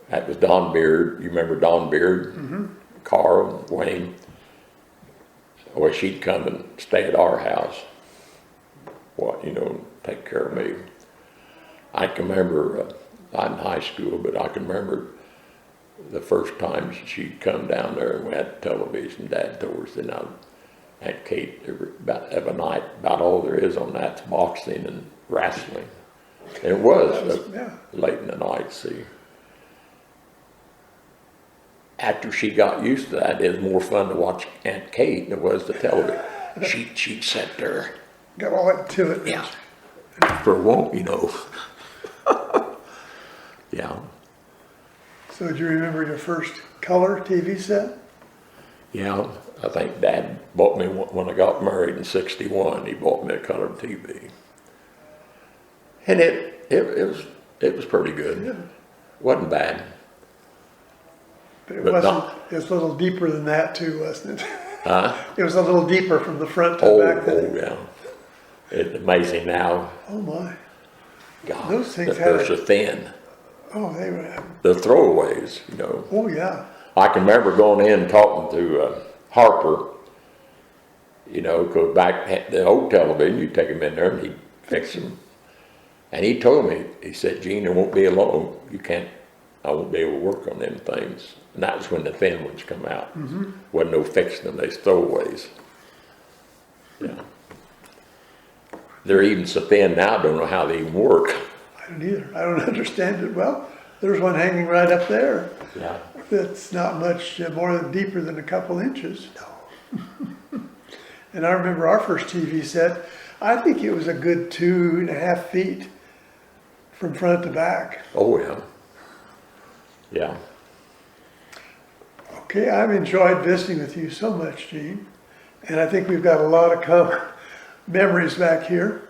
that was Don Beard. You remember Don Beard? Mm-hmm. Carl, Wayne. Well, she'd come and stay at our house. Take care of me. I can remember, not in high school, but I can remember the first time she'd come down there and we had television. Dad told us, and I had Kate every night. About all there is on that's boxing and wrestling. And it was late in the night, see. After she got used to that, it was more fun to watch Aunt Kate than it was the television. She'd sit there. Got all into it. Yeah. For a walk, Yeah. So do you remember your first color TV set? Yeah, I think Dad bought me when I got married in '61. He bought me a color TV, and it was pretty good. Yeah. Wasn't bad. But it But wasn't. not- It was a little deeper than that too, wasn't it? Huh? It was a little deeper from the front to back. Oh yeah. It's amazing now. Oh my. God, Those things they're had so thin. Oh, they were. The throwaways, Oh yeah. I can remember going in and talking to Harper, because back the old television, you'd take him in there and he'd fix them. And he told me, he said, Gene, there won't be a long, I won't be able to work on them things. And that was when the thin ones come out. Mm-hmm. Wasn't no fixing them, they throwaways. Yeah. They're even so thin now, I don't know how they even work. I don't either. I don't understand it. Well, there's one hanging right up there. Yeah. That's not much more than deeper than a couple inches. No. And I remember our first TV set, I think it was a good 2.5 feet from front to back. Oh yeah. Yeah. Okay, I've enjoyed visiting with you so much, Gene. And I think we've got a lot of common memories back here.